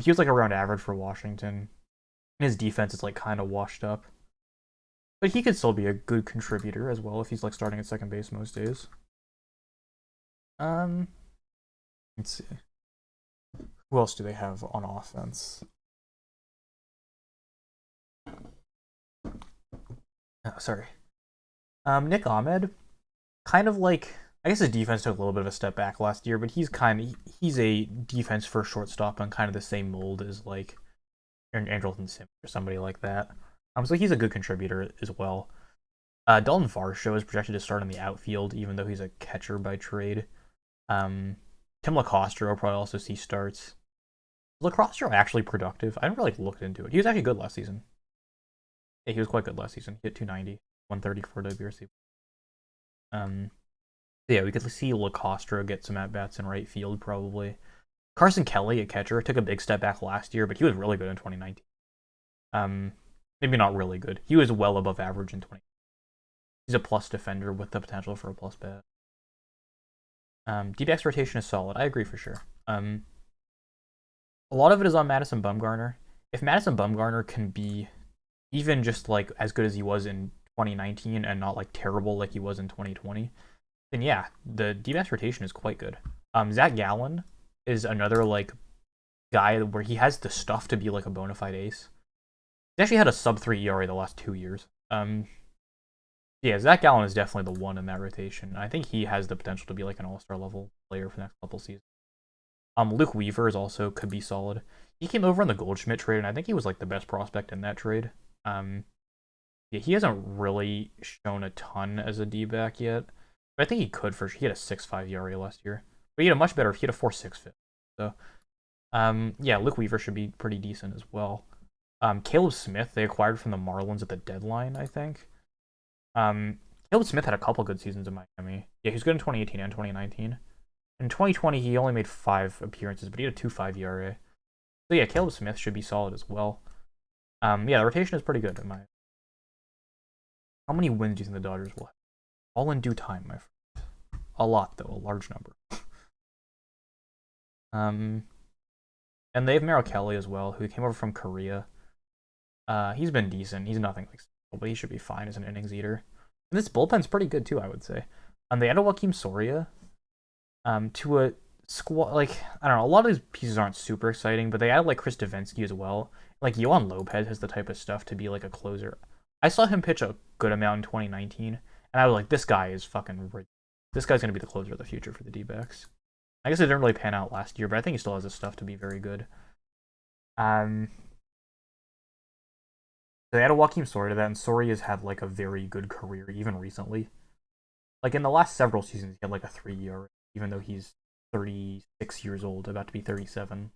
He was like around average for Washington. His defense is like kind of washed up. But he could still be a good contributor as well if he's like starting at second base most days. Let's see. Who else do they have on offense? Oh, sorry. Nick Ahmed, kind of like, I guess his defense took a little bit of a step back last year, but he's a defense first shortstop on kind of the same mold as like Andrelton Simmons or somebody like that. So he's a good contributor as well. Dalton Varsho is projected to start in the outfield, even though he's a catcher by trade. Tim LaCostro will probably also see starts. LaCostro actually productive. I haven't really looked into it. He was actually good last season. Yeah, he was quite good last season. He hit 290, 134 WRC. Yeah, we could see LaCostro get some at-bats in right field, probably. Carson Kelly, a catcher, took a big step back last year, but he was really good in 2019. Maybe not really good. He was well above average in 2019. He's a plus defender with the potential for a plus bat. D-backs rotation is solid. I agree for sure. A lot of it is on Madison Bumgarner. If Madison Bumgarner can be even just like as good as he was in 2019 and not like terrible like he was in 2020, then yeah, the D-backs rotation is quite good. Zach Gallen is another like guy where he has the stuff to be like a bona fide ace. He actually had a sub-3 ERA the last 2 years. Yeah, Zach Gallen is definitely the one in that rotation. I think he has the potential to be like an all-star level player for the next couple seasons. Luke Weaver is also could be solid. He came over in the Goldschmidt trade, and I think he was like the best prospect in that trade. Yeah, he hasn't really shown a ton as a D-back yet, but I think he could for sure. He had a 6.5 ERA last year, but he had a much better. He had a 4.6 FIP. So, yeah, Luke Weaver should be pretty decent as well. Caleb Smith they acquired from the Marlins at the deadline, I think. Caleb Smith had a couple good seasons in Miami. Yeah, he was good in 2018 and 2019. In 2020, he only made 5 appearances, but he had a 2.5 ERA. So yeah, Caleb Smith should be solid as well. Yeah, the rotation is pretty good in my. How many wins do you think the Dodgers will have? All in due time, my friend. A lot though, a large number. And they have Merrill Kelly as well, who came over from Korea. He's been decent. He's nothing like, but he should be fine as an innings eater. And this bullpen's pretty good too, I would say. They added Joakim Soria, to a squad. Like, I don't know, a lot of these pieces aren't super exciting, but they added like Chris Davinsky as well. Like Yohan Lopez has the type of stuff to be like a closer. I saw him pitch a good amount in 2019, and I was like, this guy is fucking. This guy's gonna be the closer of the future for the D-backs. I guess it didn't really pan out last year, but I think he still has the stuff to be very good. They added Joakim Soria to that, and Soria has had like a very good career even recently. Like in the last several seasons, he had like a 3 ERA, even though he's 36 years old, about to be 37.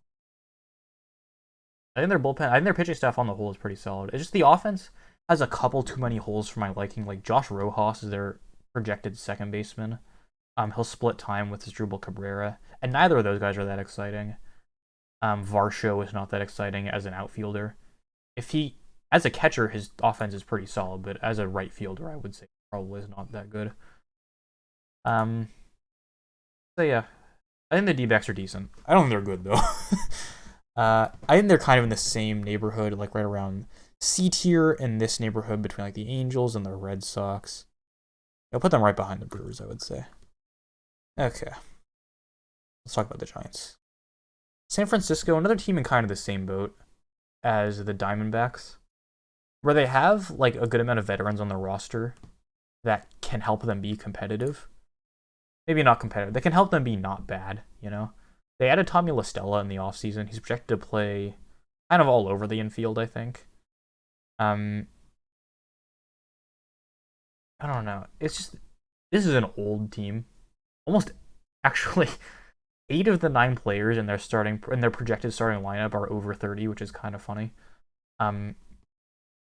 I think their pitching staff on the whole is pretty solid. It's just the offense has a couple too many holes for my liking. Like Josh Rojas is their projected second baseman. He'll split time with Asdrubal Cabrera, and neither of those guys are that exciting. Varsho is not that exciting as an outfielder. As a catcher, his offense is pretty solid, but as a right fielder, I would say probably is not that good. So yeah, I think the D-backs are decent. I don't think they're good though. I think they're kind of in the same neighborhood, like right around C tier in this neighborhood between like the Angels and the Red Sox. I'll put them right behind the Brewers, I would say. Okay, let's talk about the Giants. San Francisco, another team in kind of the same boat as the Diamondbacks, where they have like a good amount of veterans on the roster that can help them be competitive. Maybe not competitive. They can help them be not bad, you know? They added Tommy La Stella in the offseason. He's projected to play kind of all over the infield, I think. I don't know. It's just, this is an old team. Almost, actually, 8 of the 9 players in their projected starting lineup are over 30, which is kind of funny. But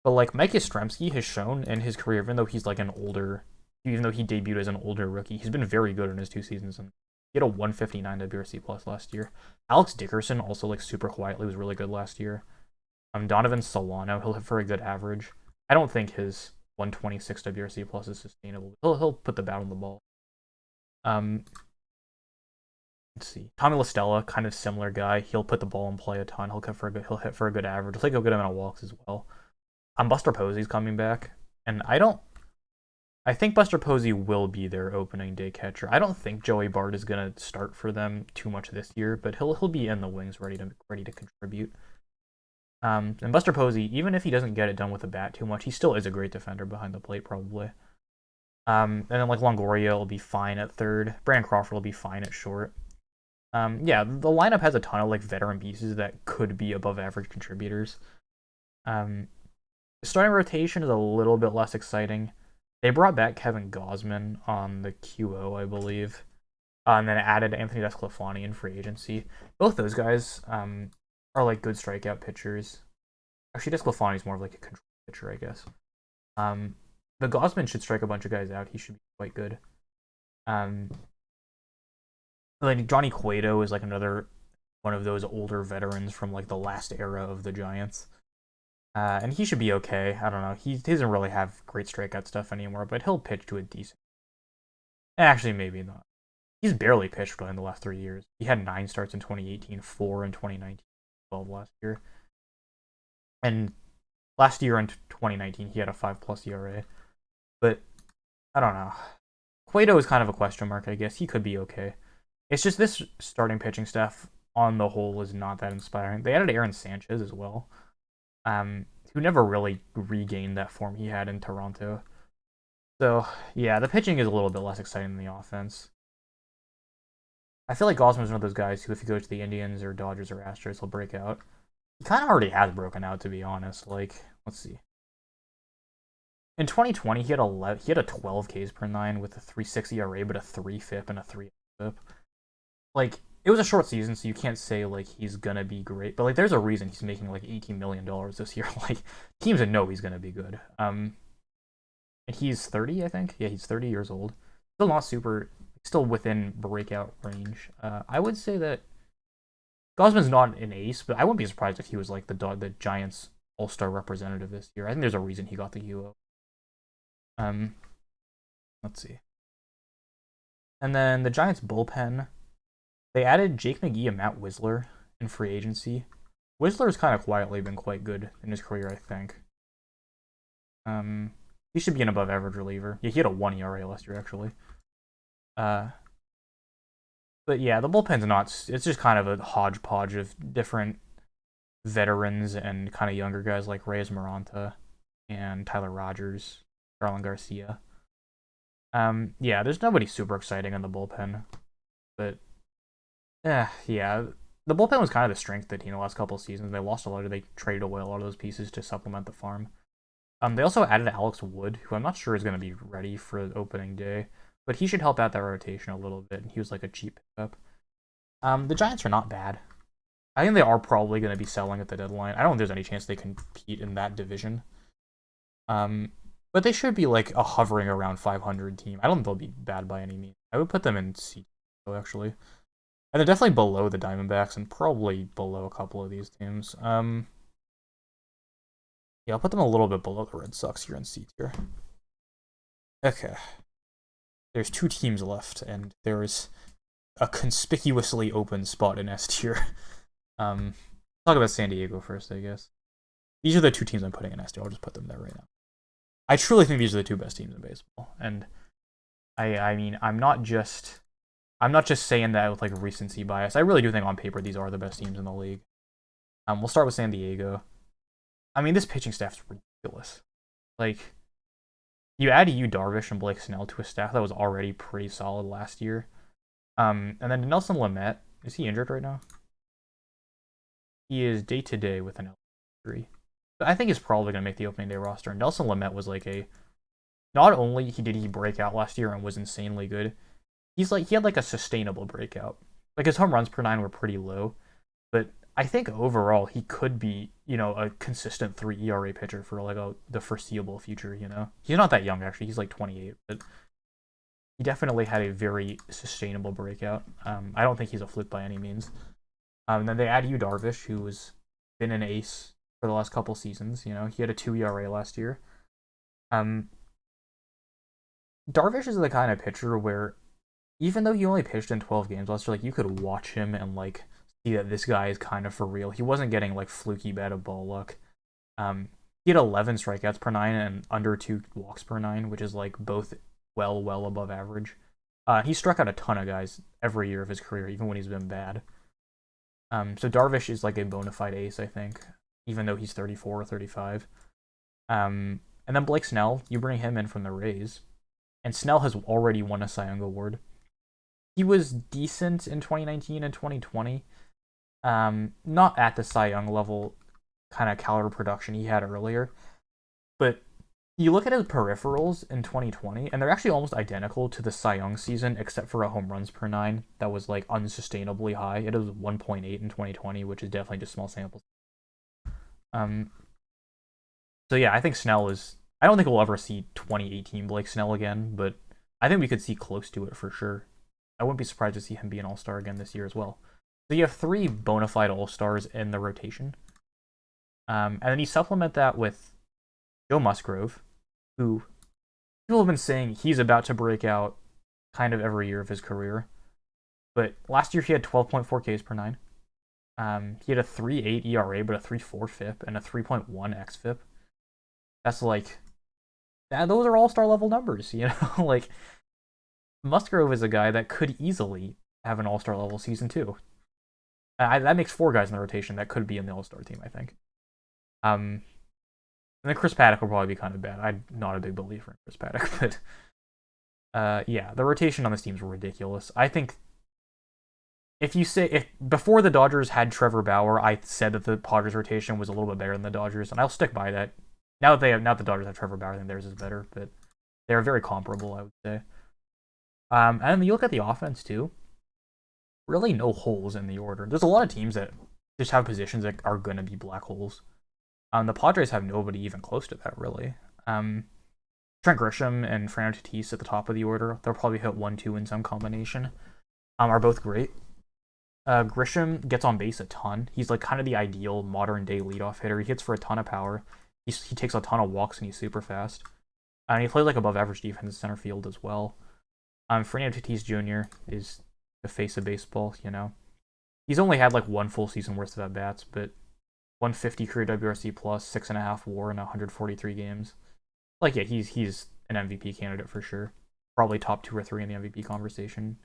like Mike Yastrzemski has shown in his career, even though he debuted as an older rookie, he's been very good in his 2 seasons. And he had a 159 WRC plus last year. Alex Dickerson also like super quietly was really good last year. Donovan Solano, he'll have very good average. I don't think his 126 WRC plus is sustainable. He'll put the bat on the ball. Let's see. Tommy La Stella, kind of similar guy. He'll put the ball in play a ton. He'll hit for a good average. He'll take a good amount of walks as well. Buster Posey's coming back, and I think Buster Posey will be their opening day catcher. I don't think Joey Bart is gonna start for them too much this year, but he'll be in the wings ready to contribute. And Buster Posey, even if he doesn't get it done with the bat too much, he still is a great defender behind the plate probably. And then like Longoria will be fine at third. Brandon Crawford will be fine at short. Yeah, the lineup has a ton of like veteran pieces that could be above average contributors. The starting rotation is a little bit less exciting. They brought back Kevin Gausman on the QO, I believe, and then added Anthony Desclafani in free agency. Both those guys are like good strikeout pitchers. Actually, Desclafani is more of like a control pitcher, I guess. But Gausman should strike a bunch of guys out. He should be quite good. Like Johnny Cueto is like another one of those older veterans from like the last era of the Giants. And he should be okay. I don't know. He doesn't really have great strikeout stuff anymore, but he'll pitch to a decent. Actually, maybe not. He's barely pitched in the last 3 years. He had 9 starts in 2018, 4 in 2019, 12 last year. And last year in 2019, he had a 5+ ERA. But I don't know. Cueto is kind of a question mark, I guess. He could be okay. It's just this starting pitching staff on the whole is not that inspiring. They added Aaron Sanchez as well. Who never really regained that form he had in Toronto. So, yeah, the pitching is a little bit less exciting than the offense. I feel like Gausman's one of those guys who, if he goes to the Indians or Dodgers or Astros, he'll break out. He kind of already has broken out, to be honest. Like, let's see. In 2020, he had a 12 Ks per 9 with a 3.60 ERA, but a 3 FIP and a 3 FIP. Like, it was a short season, so you can't say like he's gonna be great. But like, there's a reason he's making like $18 million this year. Like, teams that know he's gonna be good. And he's 30, I think. Yeah, he's 30 years old. Still not super. Still within breakout range. I would say that Gosman's not an ace, but I wouldn't be surprised if he was like the Giants All-Star representative this year. I think there's a reason he got the UO. Let's see. And then the Giants bullpen, they added Jake McGee and Matt Wisler in free agency. Wisler's kind of quietly been quite good in his career, I think. He should be an above average reliever. Yeah, he had a 1 ERA last year, actually. But yeah, the bullpen's not. It's just kind of a hodgepodge of different veterans and kind of younger guys like Reyes Maranta and Tyler Rogers, Garland Garcia. Yeah, there's nobody super exciting in the bullpen, but yeah, the bullpen was kind of the strength of the team the last couple of seasons. They lost a lot. They traded away a lot of those pieces to supplement the farm. They also added Alex Wood, who I'm not sure is going to be ready for opening day, but he should help out that rotation a little bit. He was like a cheap pickup. The Giants are not bad. I think they are probably going to be selling at the deadline. I don't think there's any chance they compete in that division. But they should be like a hovering around 500 team. I don't think they'll be bad by any means. I would put them in C actually. And they're definitely below the Diamondbacks and probably below a couple of these teams. Yeah, I'll put them a little bit below the Red Sox here in C tier. Okay. There's 2 teams left, and there's a conspicuously open spot in S tier. Talk about San Diego first, I guess. These are the 2 teams I'm putting in S tier. I'll just put them there right now. I truly think these are the 2 best teams in baseball, and I mean, I'm not just saying that with like recency bias. I really do think on paper these are the best teams in the league. We'll start with San Diego. I mean, this pitching staff's ridiculous. Like, you add Yu Darvish and Blake Snell to a staff that was already pretty solid last year. And then Nelson Lamet, is he injured right now? He is day to day with an injury. I think he's probably going to make the opening day roster. And Nelson Lamet was like not only did he break out last year and was insanely good, he had like a sustainable breakout. Like, his home runs per 9 were pretty low, but I think overall he could be, a consistent 3 ERA pitcher for like the foreseeable future. He's not that young actually. He's like 28, but he definitely had a very sustainable breakout. I don't think he's a fluke by any means. And then they add Yu Darvish, who has been an ace for the last couple seasons. He had a 2 ERA last year. Darvish is the kind of pitcher where, even though he only pitched in 12 games last year, like, you could watch him and like see that this guy is kind of for real. He wasn't getting like fluky bad of ball luck. He had 11 strikeouts per 9 and under 2 walks per 9, which is like both well above average. He struck out a ton of guys every year of his career, even when he's been bad. So Darvish is like a bona fide ace, I think, even though he's 34 or 35. And then Blake Snell, you bring him in from the Rays, and Snell has already won a Cy Young award. He was decent in 2019 and 2020. Not at the Cy Young level kind of caliber production he had earlier, but you look at his peripherals in 2020, and they're actually almost identical to the Cy Young season, except for a home runs per 9 that was like unsustainably high. It was 1.8 in 2020, which is definitely just small samples. So yeah, I think Snell is. I don't think we'll ever see 2018 Blake Snell again, but I think we could see close to it for sure. I wouldn't be surprised to see him be an All-Star again this year as well. So you have 3 bona fide All-Stars in the rotation. And then you supplement that with Joe Musgrove, who people have been saying he's about to break out kind of every year of his career. But last year he had 12.4 Ks per 9. He had a 3.8 ERA, but a 3.4 FIP and a 3.1 xFIP. That's like, those are All-Star level numbers, like, Musgrove is a guy that could easily have an All-Star level season too. That makes 4 guys in the rotation that could be in the All-Star team, I think. And then Chris Paddock will probably be kind of bad. I'm not a big believer in Chris Paddock, but yeah, the rotation on this team is ridiculous. I think if before the Dodgers had Trevor Bauer, I said that the Padres rotation was a little bit better than the Dodgers, and I'll stick by that. Now that the Dodgers have Trevor Bauer, I think theirs is better, but they're very comparable, I would say. And then you look at the offense too. really no holes in the order. There's a lot of teams that just have positions that are going to be black holes. The Padres have nobody even close to that, really. Trent Grisham and Fernando Tatis at the top of the order. They'll probably hit 1-2 in some combination. Are both great. Grisham gets on base a ton. He's like kind of the ideal modern day leadoff hitter. He hits for a ton of power. He takes a ton of walks and he's super fast. And he plays like above average defense in center field as well. Fernando Tatis Jr. is the face of baseball, you know. He's only had like one full season worth of at-bats, but 150 career WRC plus, 6.5 WAR in 143 games. Like, yeah, he's an MVP candidate for sure. Probably top 2 or 3 in the MVP conversation.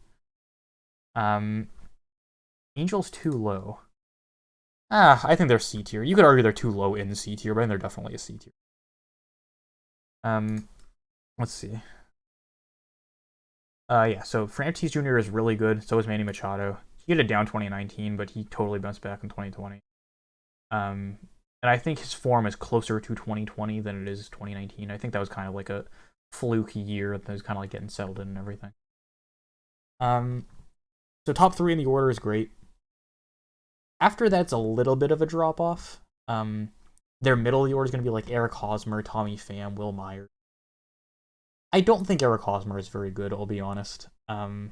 Angels too low. I think they're C tier. You could argue they're too low in the C tier, but they're definitely a C tier. Let's see. Yeah, so Fernando Tatis Jr. is really good. So is Manny Machado. He had it down 2019, but he totally bounced back in 2020. And I think his form is closer to 2020 than it is 2019. I think that was kind of like a fluky year that was kind of like getting settled in and everything. So top 3 in the order is great. After that's a little bit of a drop off. Their middle of the order is going to be like Eric Hosmer, Tommy Pham, Will Myers. I don't think Eric Hosmer is very good, I'll be honest. The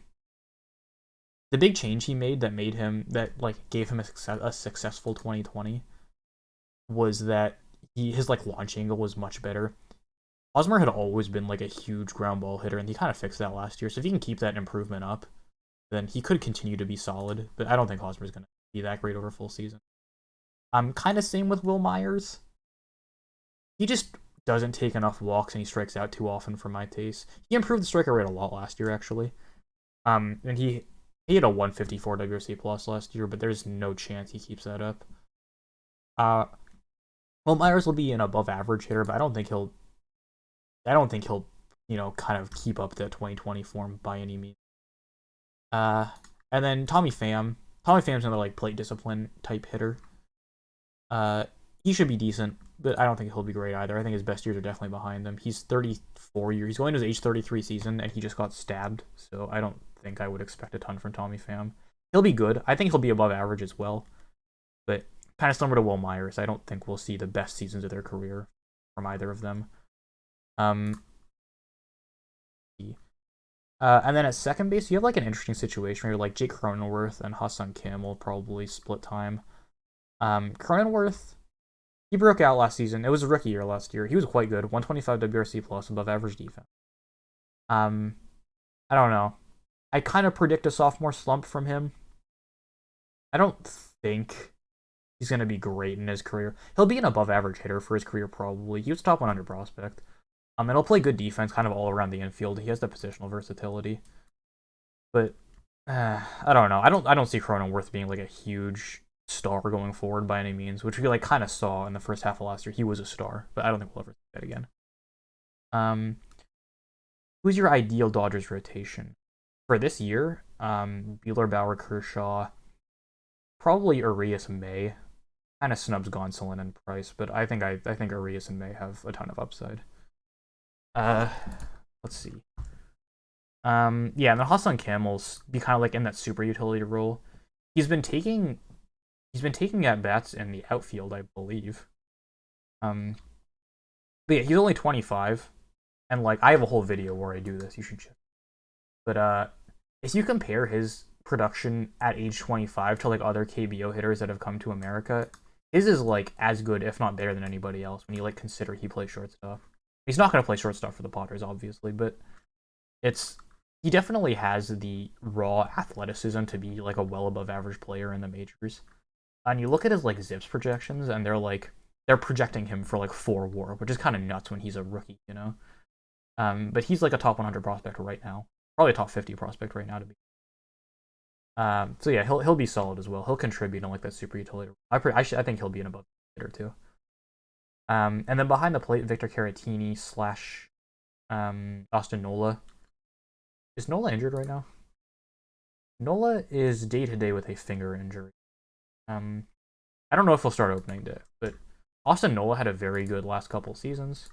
big change he made that gave him a successful 2020 was that his like launch angle was much better. Hosmer had always been like a huge ground ball hitter, and he kind of fixed that last year. So if he can keep that improvement up, then he could continue to be solid. But I don't think Hosmer's going to be that great over full season. Kind of same with Will Myers. He just doesn't take enough walks and he strikes out too often for my taste. He improved the strikeout rate a lot last year, actually. And he had a 154 WRC plus last year, but there's no chance he keeps that up. Will Myers will be an above average hitter, but I don't think he'll kind of keep up the 2020 form by any means. And then Tommy Pham. Tommy Pham's another like plate discipline type hitter. He should be decent, but I don't think he'll be great either. I think his best years are definitely behind him. He's 34 years. He's going to his age 33 season, and he just got stabbed. So I don't think I would expect a ton from Tommy Pham. He'll be good. I think he'll be above average as well. But kind of similar to Will Myers, I don't think we'll see the best seasons of their career from either of them. And then at second base, you have like an interesting situation where like Jake Cronenworth and Ha-Seong Kim will probably split time. Cronenworth, he broke out last season. It was a rookie year last year. He was quite good. 125 WRC plus, above average defense. I don't know. I kind of predict a sophomore slump from him. I don't think he's going to be great in his career. He'll be an above average hitter for his career probably. He was top 100 prospect. And he'll play good defense kind of all around the infield. He has the positional versatility. But I don't know. I don't see Cronenworth being like a huge star going forward by any means, which we like kind of saw in the first half of last year. He was a star, but I don't think we'll ever see that again. Who's your ideal Dodgers rotation for this year? Buehler, Bauer, Kershaw, probably Urias and May. Kind of snubs Gonsolin and Price, but I think Urias and May have a ton of upside. Let's see. Yeah, and then Ha-Seong Kim will be kind of like in that super utility role. He's been taking at bats in the outfield, I believe. But yeah, he's only 25, and like I have a whole video where I do this. You should check. But if you compare his production at age 25 to like other KBO hitters that have come to America, his is like as good, if not better, than anybody else. When you like consider he plays shortstop. He's not going to play shortstop for the Padres, obviously, but he definitely has the raw athleticism to be like a well above average player in the majors. And you look at his like ZiPS projections, and they're projecting him for like 4 WAR, which is kind of nuts when he's a rookie, you know. But he's like a top 100 prospect right now, probably a top 50 prospect right now to be. So yeah, he'll be solid as well. He'll contribute in like that super utility. I think he'll be an above hitter too. And then behind the plate, Victor Caratini / Austin Nola. Is Nola injured right now? Nola is day-to-day with a finger injury. I don't know if he'll start opening day, but Austin Nola had a very good last couple seasons.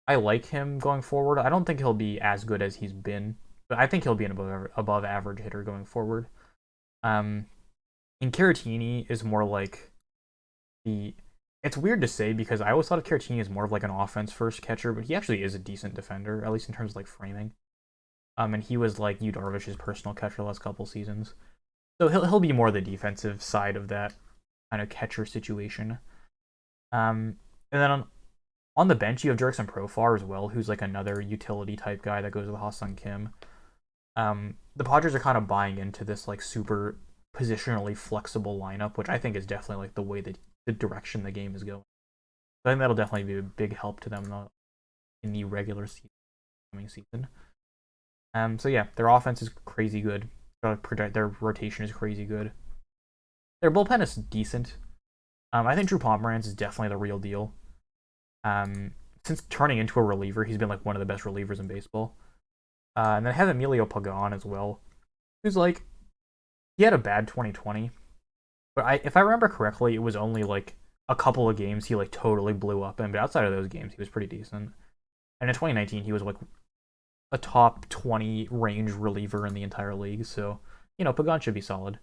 I like him going forward. I don't think he'll be as good as he's been, but I think he'll be an above average hitter going forward. Um, and Caratini is more like the. It's weird to say because I always thought of Caratini as more of like an offense first catcher, but he actually is a decent defender, at least in terms of like framing. And he was like Yu Darvish's personal catcher the last couple seasons, so he'll be more the defensive side of that kind of catcher situation. And then on the bench you have Jurickson Profar as well, who's like another utility type guy that goes with Ha-Seong Kim. The Padres are kind of buying into this like super positionally flexible lineup, which I think is definitely like the way that the direction the game is going. So I think that'll definitely be a big help to them in the regular season, coming season. So yeah, their offense is crazy good. Their rotation is crazy good. Their bullpen is decent. I think Drew Pomeranz is definitely the real deal. Since turning into a reliever, he's been like one of the best relievers in baseball. And then I have Emilio Pagan as well, who's like, he had a bad 2020, but if I remember correctly, it was only like a couple of games he like totally blew up in, but outside of those games, he was pretty decent. And in 2019, he was like a top 20 range reliever in the entire league, so, Pagan should be solid.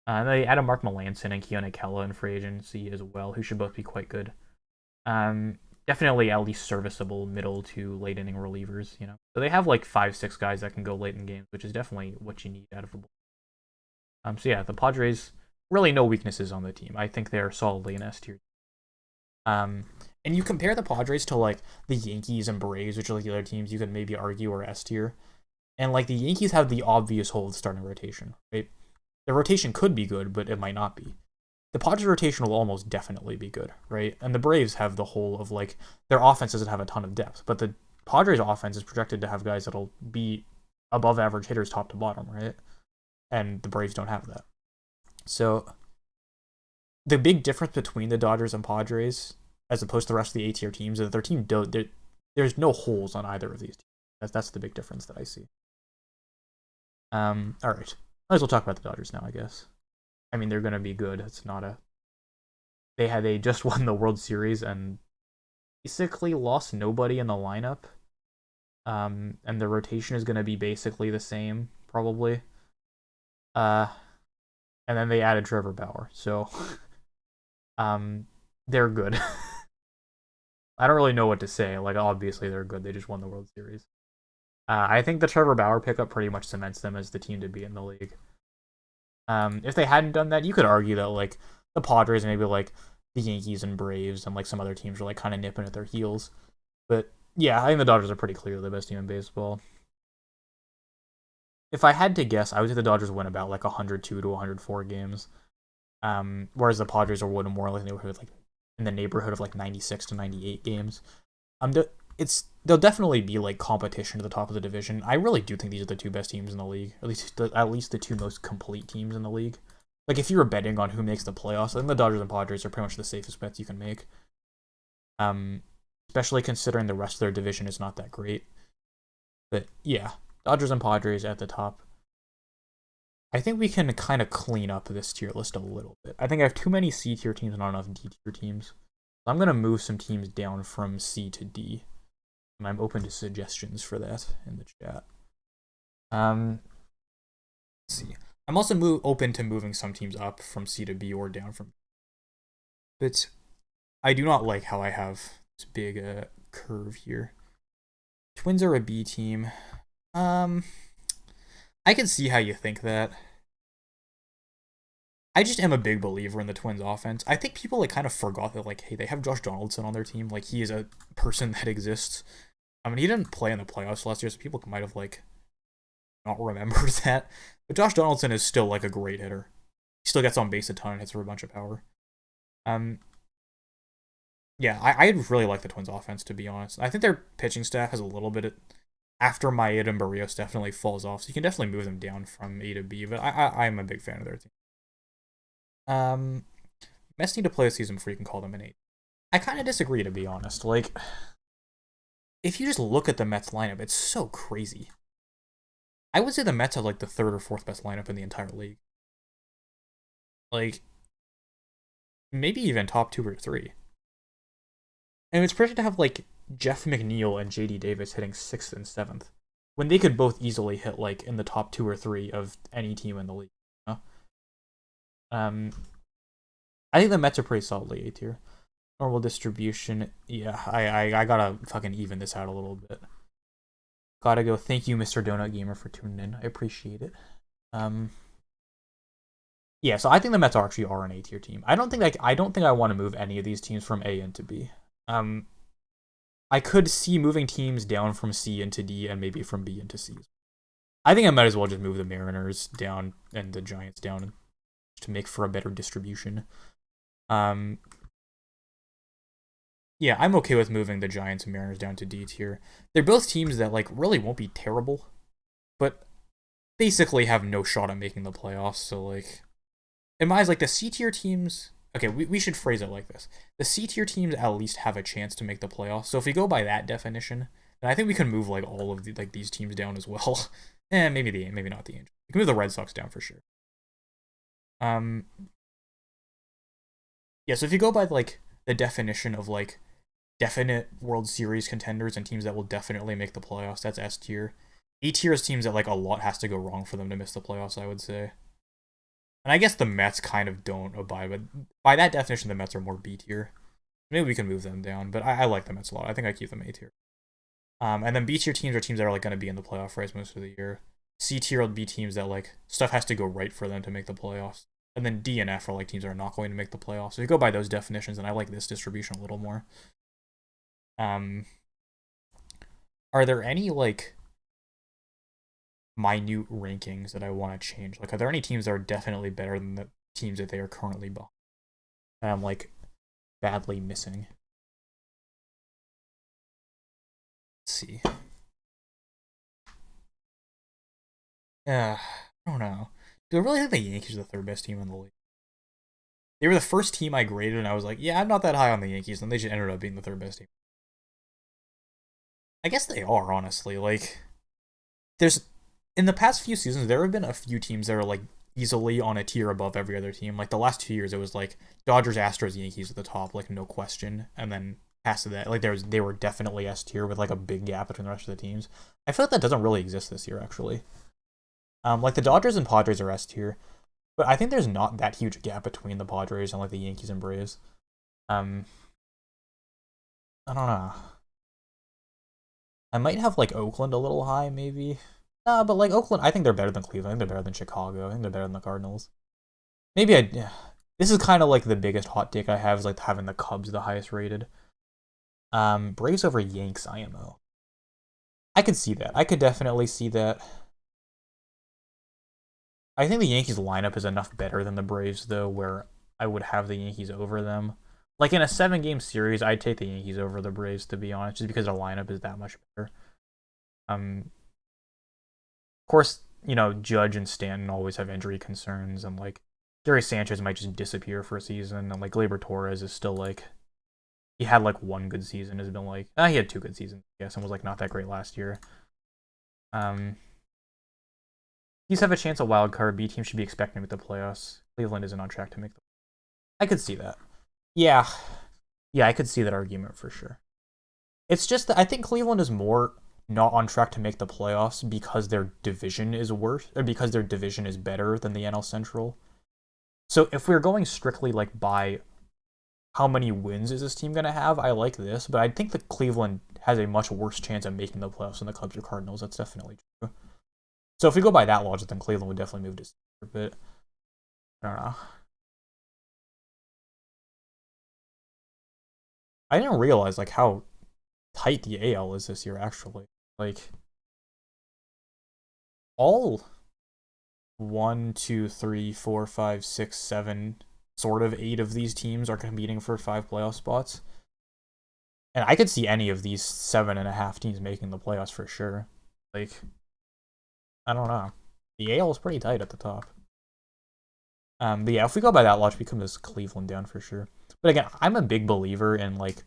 And they added Mark Melancon and Keone Kela in free agency as well, who should both be quite good. Definitely at least serviceable middle to late inning relievers, So they have like 5-6 guys that can go late in games, which is definitely what you need out of a bullpen. So yeah, the Padres, really no weaknesses on the team. I think they're solidly an S tier. And you compare the Padres to like the Yankees and Braves, which are like the other teams you could maybe argue are S tier. And like the Yankees have the obvious hole of starting rotation, right? The rotation could be good, but it might not be. The Padres rotation will almost definitely be good, right? And the Braves have the whole of like their offense doesn't have a ton of depth, but the Padres offense is projected to have guys that'll be above average hitters top to bottom, right? And the Braves don't have that. So the big difference between the Dodgers and Padres, as opposed to the rest of the A tier teams, is that their team there's no holes on either of these teams. That's the big difference that I see. All right, might as well talk about the Dodgers now, I guess. I mean, they're gonna be good. It's not a. They just won the World Series and basically lost nobody in the lineup. And the rotation is gonna be basically the same, probably. And then they added Trevor Bauer, so they're good. I don't really know what to say. Like, obviously they're good. They just won the World Series. I think the Trevor Bauer pickup pretty much cements them as the team to be in the league. If they hadn't done that, you could argue that like the Padres, maybe like the Yankees and Braves and like some other teams are like kind of nipping at their heels. But yeah, I think the Dodgers are pretty clearly the best team in baseball. If I had to guess, I would say the Dodgers win about like 102 to 104 games. Whereas the Padres are winning more like in the neighborhood of like 96 to 98 games. They'll definitely be like competition to the top of the division. I really do think these are the two best teams in the league, at least the two most complete teams in the league. Like if you were betting on who makes the playoffs, I think the Dodgers and Padres are pretty much the safest bets you can make. Especially considering the rest of their division is not that great. But yeah, Dodgers and Padres at the top. I think we can kind of clean up this tier list a little bit. I think I have too many C tier teams and not enough D tier teams. So I'm going to move some teams down from C to D. And I'm open to suggestions for that in the chat. Let's see. I'm also open to moving some teams up from C to B or down from. But I do not like how I have this big curve here. Twins are a B team. I can see how you think that. I just am a big believer in the Twins offense. I think people like kind of forgot that like, hey, they have Josh Donaldson on their team. Like he is a person that exists. I mean, he didn't play in the playoffs last year, so people might have like not remembered that. But Josh Donaldson is still like a great hitter. He still gets on base a ton and hits for a bunch of power. Yeah, I really like the Twins offense, to be honest. I think their pitching staff has a little bit after Maeda and Barrios definitely falls off, so you can definitely move them down from A to B. But I'm a big fan of their team. Mets need to play a season before you can call them an 8. I kind of disagree, to be honest. Like, if you just look at the Mets lineup, it's so crazy. I would say the Mets have like the 3rd or 4th best lineup in the entire league. Like, maybe even top 2 or 3. And it's projected to have like Jeff McNeil and JD Davis hitting 6th and 7th, when they could both easily hit like in the top 2 or 3 of any team in the league. You know? Um, I think the Mets are pretty solidly A tier. Normal distribution. Yeah, I gotta fucking even this out a little bit. Gotta go. Thank you, Mr. Donut Gamer, for tuning in. I appreciate it. Yeah, so I think the Mets actually are an A tier team. I don't think I want to move any of these teams from A into B. I could see moving teams down from C into D and maybe from B into C. I think I might as well just move the Mariners down and the Giants down to make for a better distribution. Yeah, I'm okay with moving the Giants and Mariners down to D tier. They're both teams that like really won't be terrible, but basically have no shot at making the playoffs. So like, in my eyes, like the C tier teams. Okay, we should phrase it like this: the C tier teams at least have a chance to make the playoffs. So if we go by that definition, then I think we can move like all of these teams down as well. Maybe not the Angels. We can move the Red Sox down for sure. Yeah. So if you go by like the definition of like definite World Series contenders and teams that will definitely make the playoffs, that's S tier. E tier is teams that like a lot has to go wrong for them to miss the playoffs, I would say. And I guess the Mets kind of don't abide, but by that definition, the Mets are more B tier. Maybe we can move them down, but I like the Mets a lot. I think I keep them A tier. And then B tier teams are teams that are like going to be in the playoff race most of the year. C tier will be teams that like stuff has to go right for them to make the playoffs. And then D and F are like teams that are not going to make the playoffs. So if you go by those definitions, then I like this distribution a little more. Are there any like minute rankings that I want to change? Like, are there any teams that are definitely better than the teams that they are currently behind that I'm like badly missing? Let's see. I don't know. Do I really think the Yankees are the third best team in the league? They were the first team I graded, and I was like, yeah, I'm not that high on the Yankees, and they just ended up being the third best team. I guess they are, honestly. Like, there's in the past few seasons, there have been a few teams that are like easily on a tier above every other team. Like the last 2 years, it was like Dodgers, Astros, Yankees at the top, like no question. And then past that, like they were definitely S tier with like a big gap between the rest of the teams. I feel like that doesn't really exist this year, actually. Like the Dodgers and Padres are S tier, but I think there's not that huge a gap between the Padres and like the Yankees and Braves. I don't know. I might have like Oakland a little high, maybe. Nah, but like Oakland, I think they're better than Cleveland. I think they're better than Chicago. I think they're better than the Cardinals. Maybe this is kind of like the biggest hot take I have is like having the Cubs the highest rated. Braves over Yanks IMO. I could see that. I could definitely see that. I think the Yankees lineup is enough better than the Braves though, where I would have the Yankees over them. Like in a 7-game series, I'd take the Yankees over the Braves, to be honest, just because their lineup is that much better. Of course, you know, Judge and Stanton always have injury concerns, and like Gary Sanchez might just disappear for a season, and like Gleyber Torres is still like he had like one good season, has been like he had 2 good seasons, I guess, and was like not that great last year. He's have a chance at wild card. B team should be expecting with the playoffs. Cleveland isn't on track to make the. I could see that. Yeah, I could see that argument for sure. It's just that I think Cleveland is more not on track to make the playoffs because their division is worse, or because their division is better than the NL Central. So if we're going strictly like by how many wins is this team going to have, I like this, but I think that Cleveland has a much worse chance of making the playoffs than the Cubs or Cardinals. That's definitely true. So if we go by that logic, then Cleveland would definitely move to C, but I don't know. I didn't realize like how tight the AL is this year, actually. Like all 1, 2, 3, 4, 5, 6, 7, sort of 8 of these teams are competing for 5 playoff spots. And I could see any of these 7.5 teams making the playoffs for sure. Like, I don't know. The AL is pretty tight at the top. But yeah, if we go by that logic, we come this Cleveland down for sure. But again, I'm a big believer in like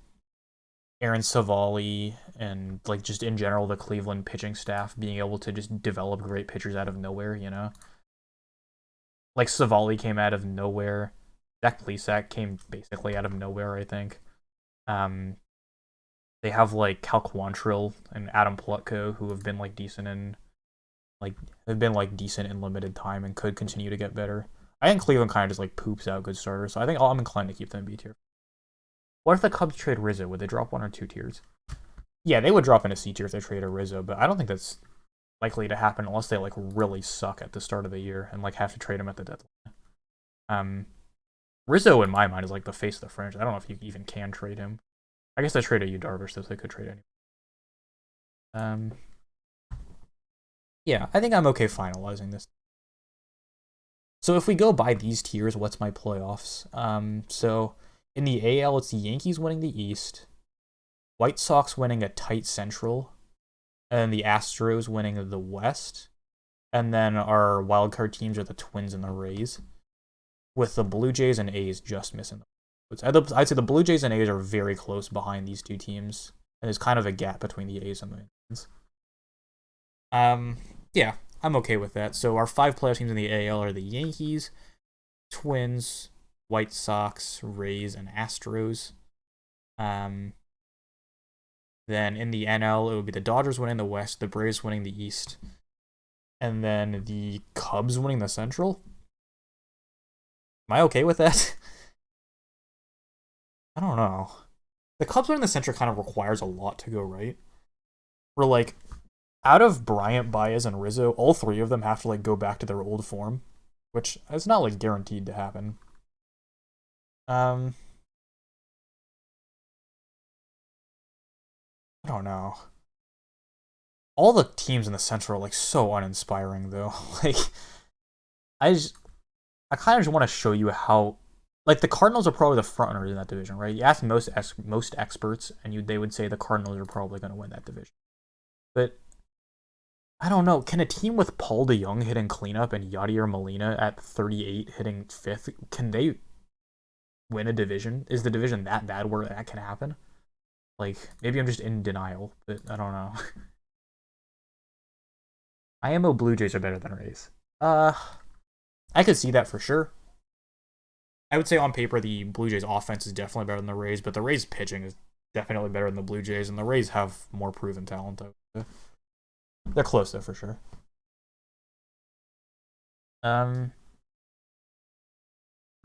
Aaron Savali and like just in general the Cleveland pitching staff being able to just develop great pitchers out of nowhere, you know? Like Savali came out of nowhere. Zach Plesac came basically out of nowhere, I think. They have like Cal Quantrill and Adam Plutko who have been like decent in limited time and could continue to get better. I think Cleveland kind of just like poops out good starters, so I think I'm inclined to keep them in B tier. What if the Cubs trade Rizzo? Would they drop 1 or 2 tiers? Yeah, they would drop into C tier if they traded Rizzo, but I don't think that's likely to happen unless they like really suck at the start of the year and like have to trade him at the deadline. Rizzo in my mind is like the face of the franchise. I don't know if you even can trade him. I guess they traded Yu Darvish, so they could trade anyone. Yeah, I think I'm okay finalizing this. So if we go by these tiers, what's my playoffs? So in the AL, it's the Yankees winning the East, White Sox winning a tight Central, and then the Astros winning the West, and then our wildcard teams are the Twins and the Rays, with the Blue Jays and A's just missing. I'd say the Blue Jays and A's are very close behind these two teams, and there's kind of a gap between the A's and the Twins. Yeah, I'm okay with that. So our 5 playoff teams in the AL are the Yankees, Twins, White Sox, Rays, and Astros. Then in the NL, it would be the Dodgers winning the West, the Braves winning the East, and then the Cubs winning the Central. Am I okay with that? I don't know. The Cubs winning the Central kind of requires a lot to go right. We're like, out of Bryant, Baez, and Rizzo, all 3 of them have to like go back to their old form, which is not like guaranteed to happen. I don't know. All the teams in the Central are like so uninspiring though. Like, I kind of just want to show you how, like, the Cardinals are probably the front runners in that division, right? You ask most experts, and they would say the Cardinals are probably going to win that division. But I don't know. Can a team with Paul DeJong hitting cleanup and Yadier Molina at 38 hitting 5th, can they win a division? Is the division that bad where that can happen? Like, maybe I'm just in denial, but I don't know. IMO Blue Jays are better than Rays. I could see that for sure. I would say on paper the Blue Jays offense is definitely better than the Rays, but the Rays pitching is definitely better than the Blue Jays, and the Rays have more proven talent though. They're close though for sure.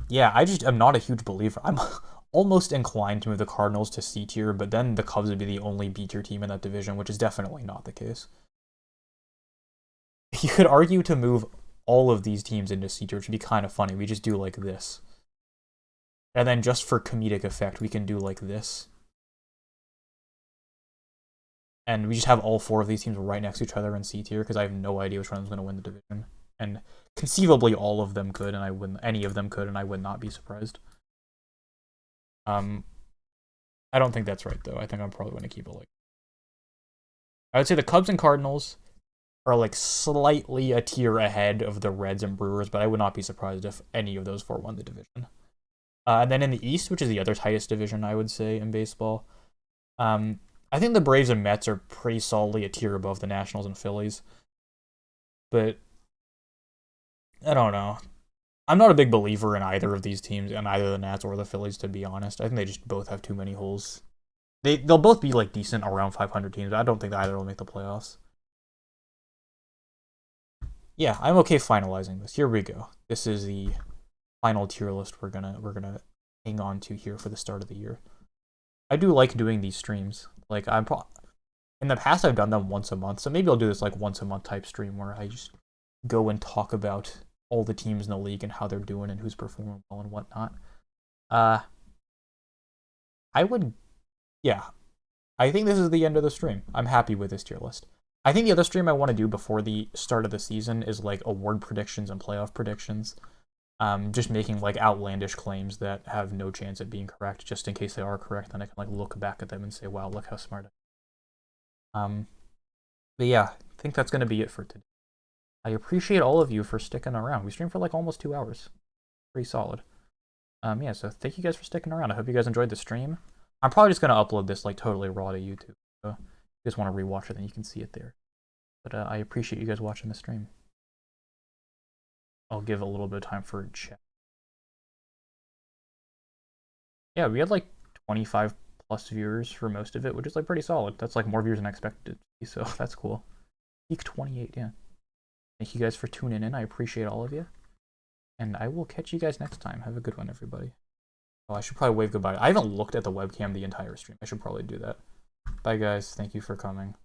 Yeah, I just am not a huge believer. I'm almost inclined to move the Cardinals to C tier, but then the Cubs would be the only B tier team in that division, which is definitely not the case. You could argue to move all of these teams into C tier, which would be kind of funny. We just do like this. And then just for comedic effect, we can do like this. And we just have all 4 of these teams right next to each other in C tier, because I have no idea which one's going to win the division. And conceivably all of them could, and I wouldn't. Any of them could, and I would not be surprised. I don't think that's right though. I think I'm probably going to keep it like. I would say the Cubs and Cardinals are like slightly a tier ahead of the Reds and Brewers, but I would not be surprised if any of those 4 won the division. And then in the East, which is the other tightest division, I would say, in baseball, I think the Braves and Mets are pretty solidly a tier above the Nationals and Phillies. But I don't know. I'm not a big believer in either of these teams, in either the Nats or the Phillies, to be honest. I think they just both have too many holes. They'll both be like decent around 500 teams. I don't think either will make the playoffs. Yeah, I'm okay finalizing this. Here we go. This is the final tier list we're gonna hang on to here for the start of the year. I do like doing these streams. Like, in the past I've done them once a month, so maybe I'll do this like once a month type stream where I just go and talk about all the teams in the league and how they're doing and who's performing well and whatnot. I think this is the end of the stream. I'm happy with this tier list. I think the other stream I want to do before the start of the season is like award predictions and playoff predictions. Just making like outlandish claims that have no chance at being correct, just in case they are correct, then I can like look back at them and say, wow, look how smart I am. But yeah, I think that's gonna be it for today. I appreciate all of you for sticking around. We streamed for like almost 2 hours. Pretty solid. Yeah, so thank you guys for sticking around. I hope you guys enjoyed the stream. I'm probably just gonna upload this like totally raw to YouTube. So if you just want to rewatch it, then you can see it there. But I appreciate you guys watching the stream. I'll give a little bit of time for chat. Yeah, we had like 25 plus viewers for most of it, which is like pretty solid. That's like more viewers than I expected, so that's cool. Peak 28, yeah. Thank you guys for tuning in. I appreciate all of you. And I will catch you guys next time. Have a good one, everybody. Oh, I should probably wave goodbye. I haven't looked at the webcam the entire stream. I should probably do that. Bye, guys. Thank you for coming.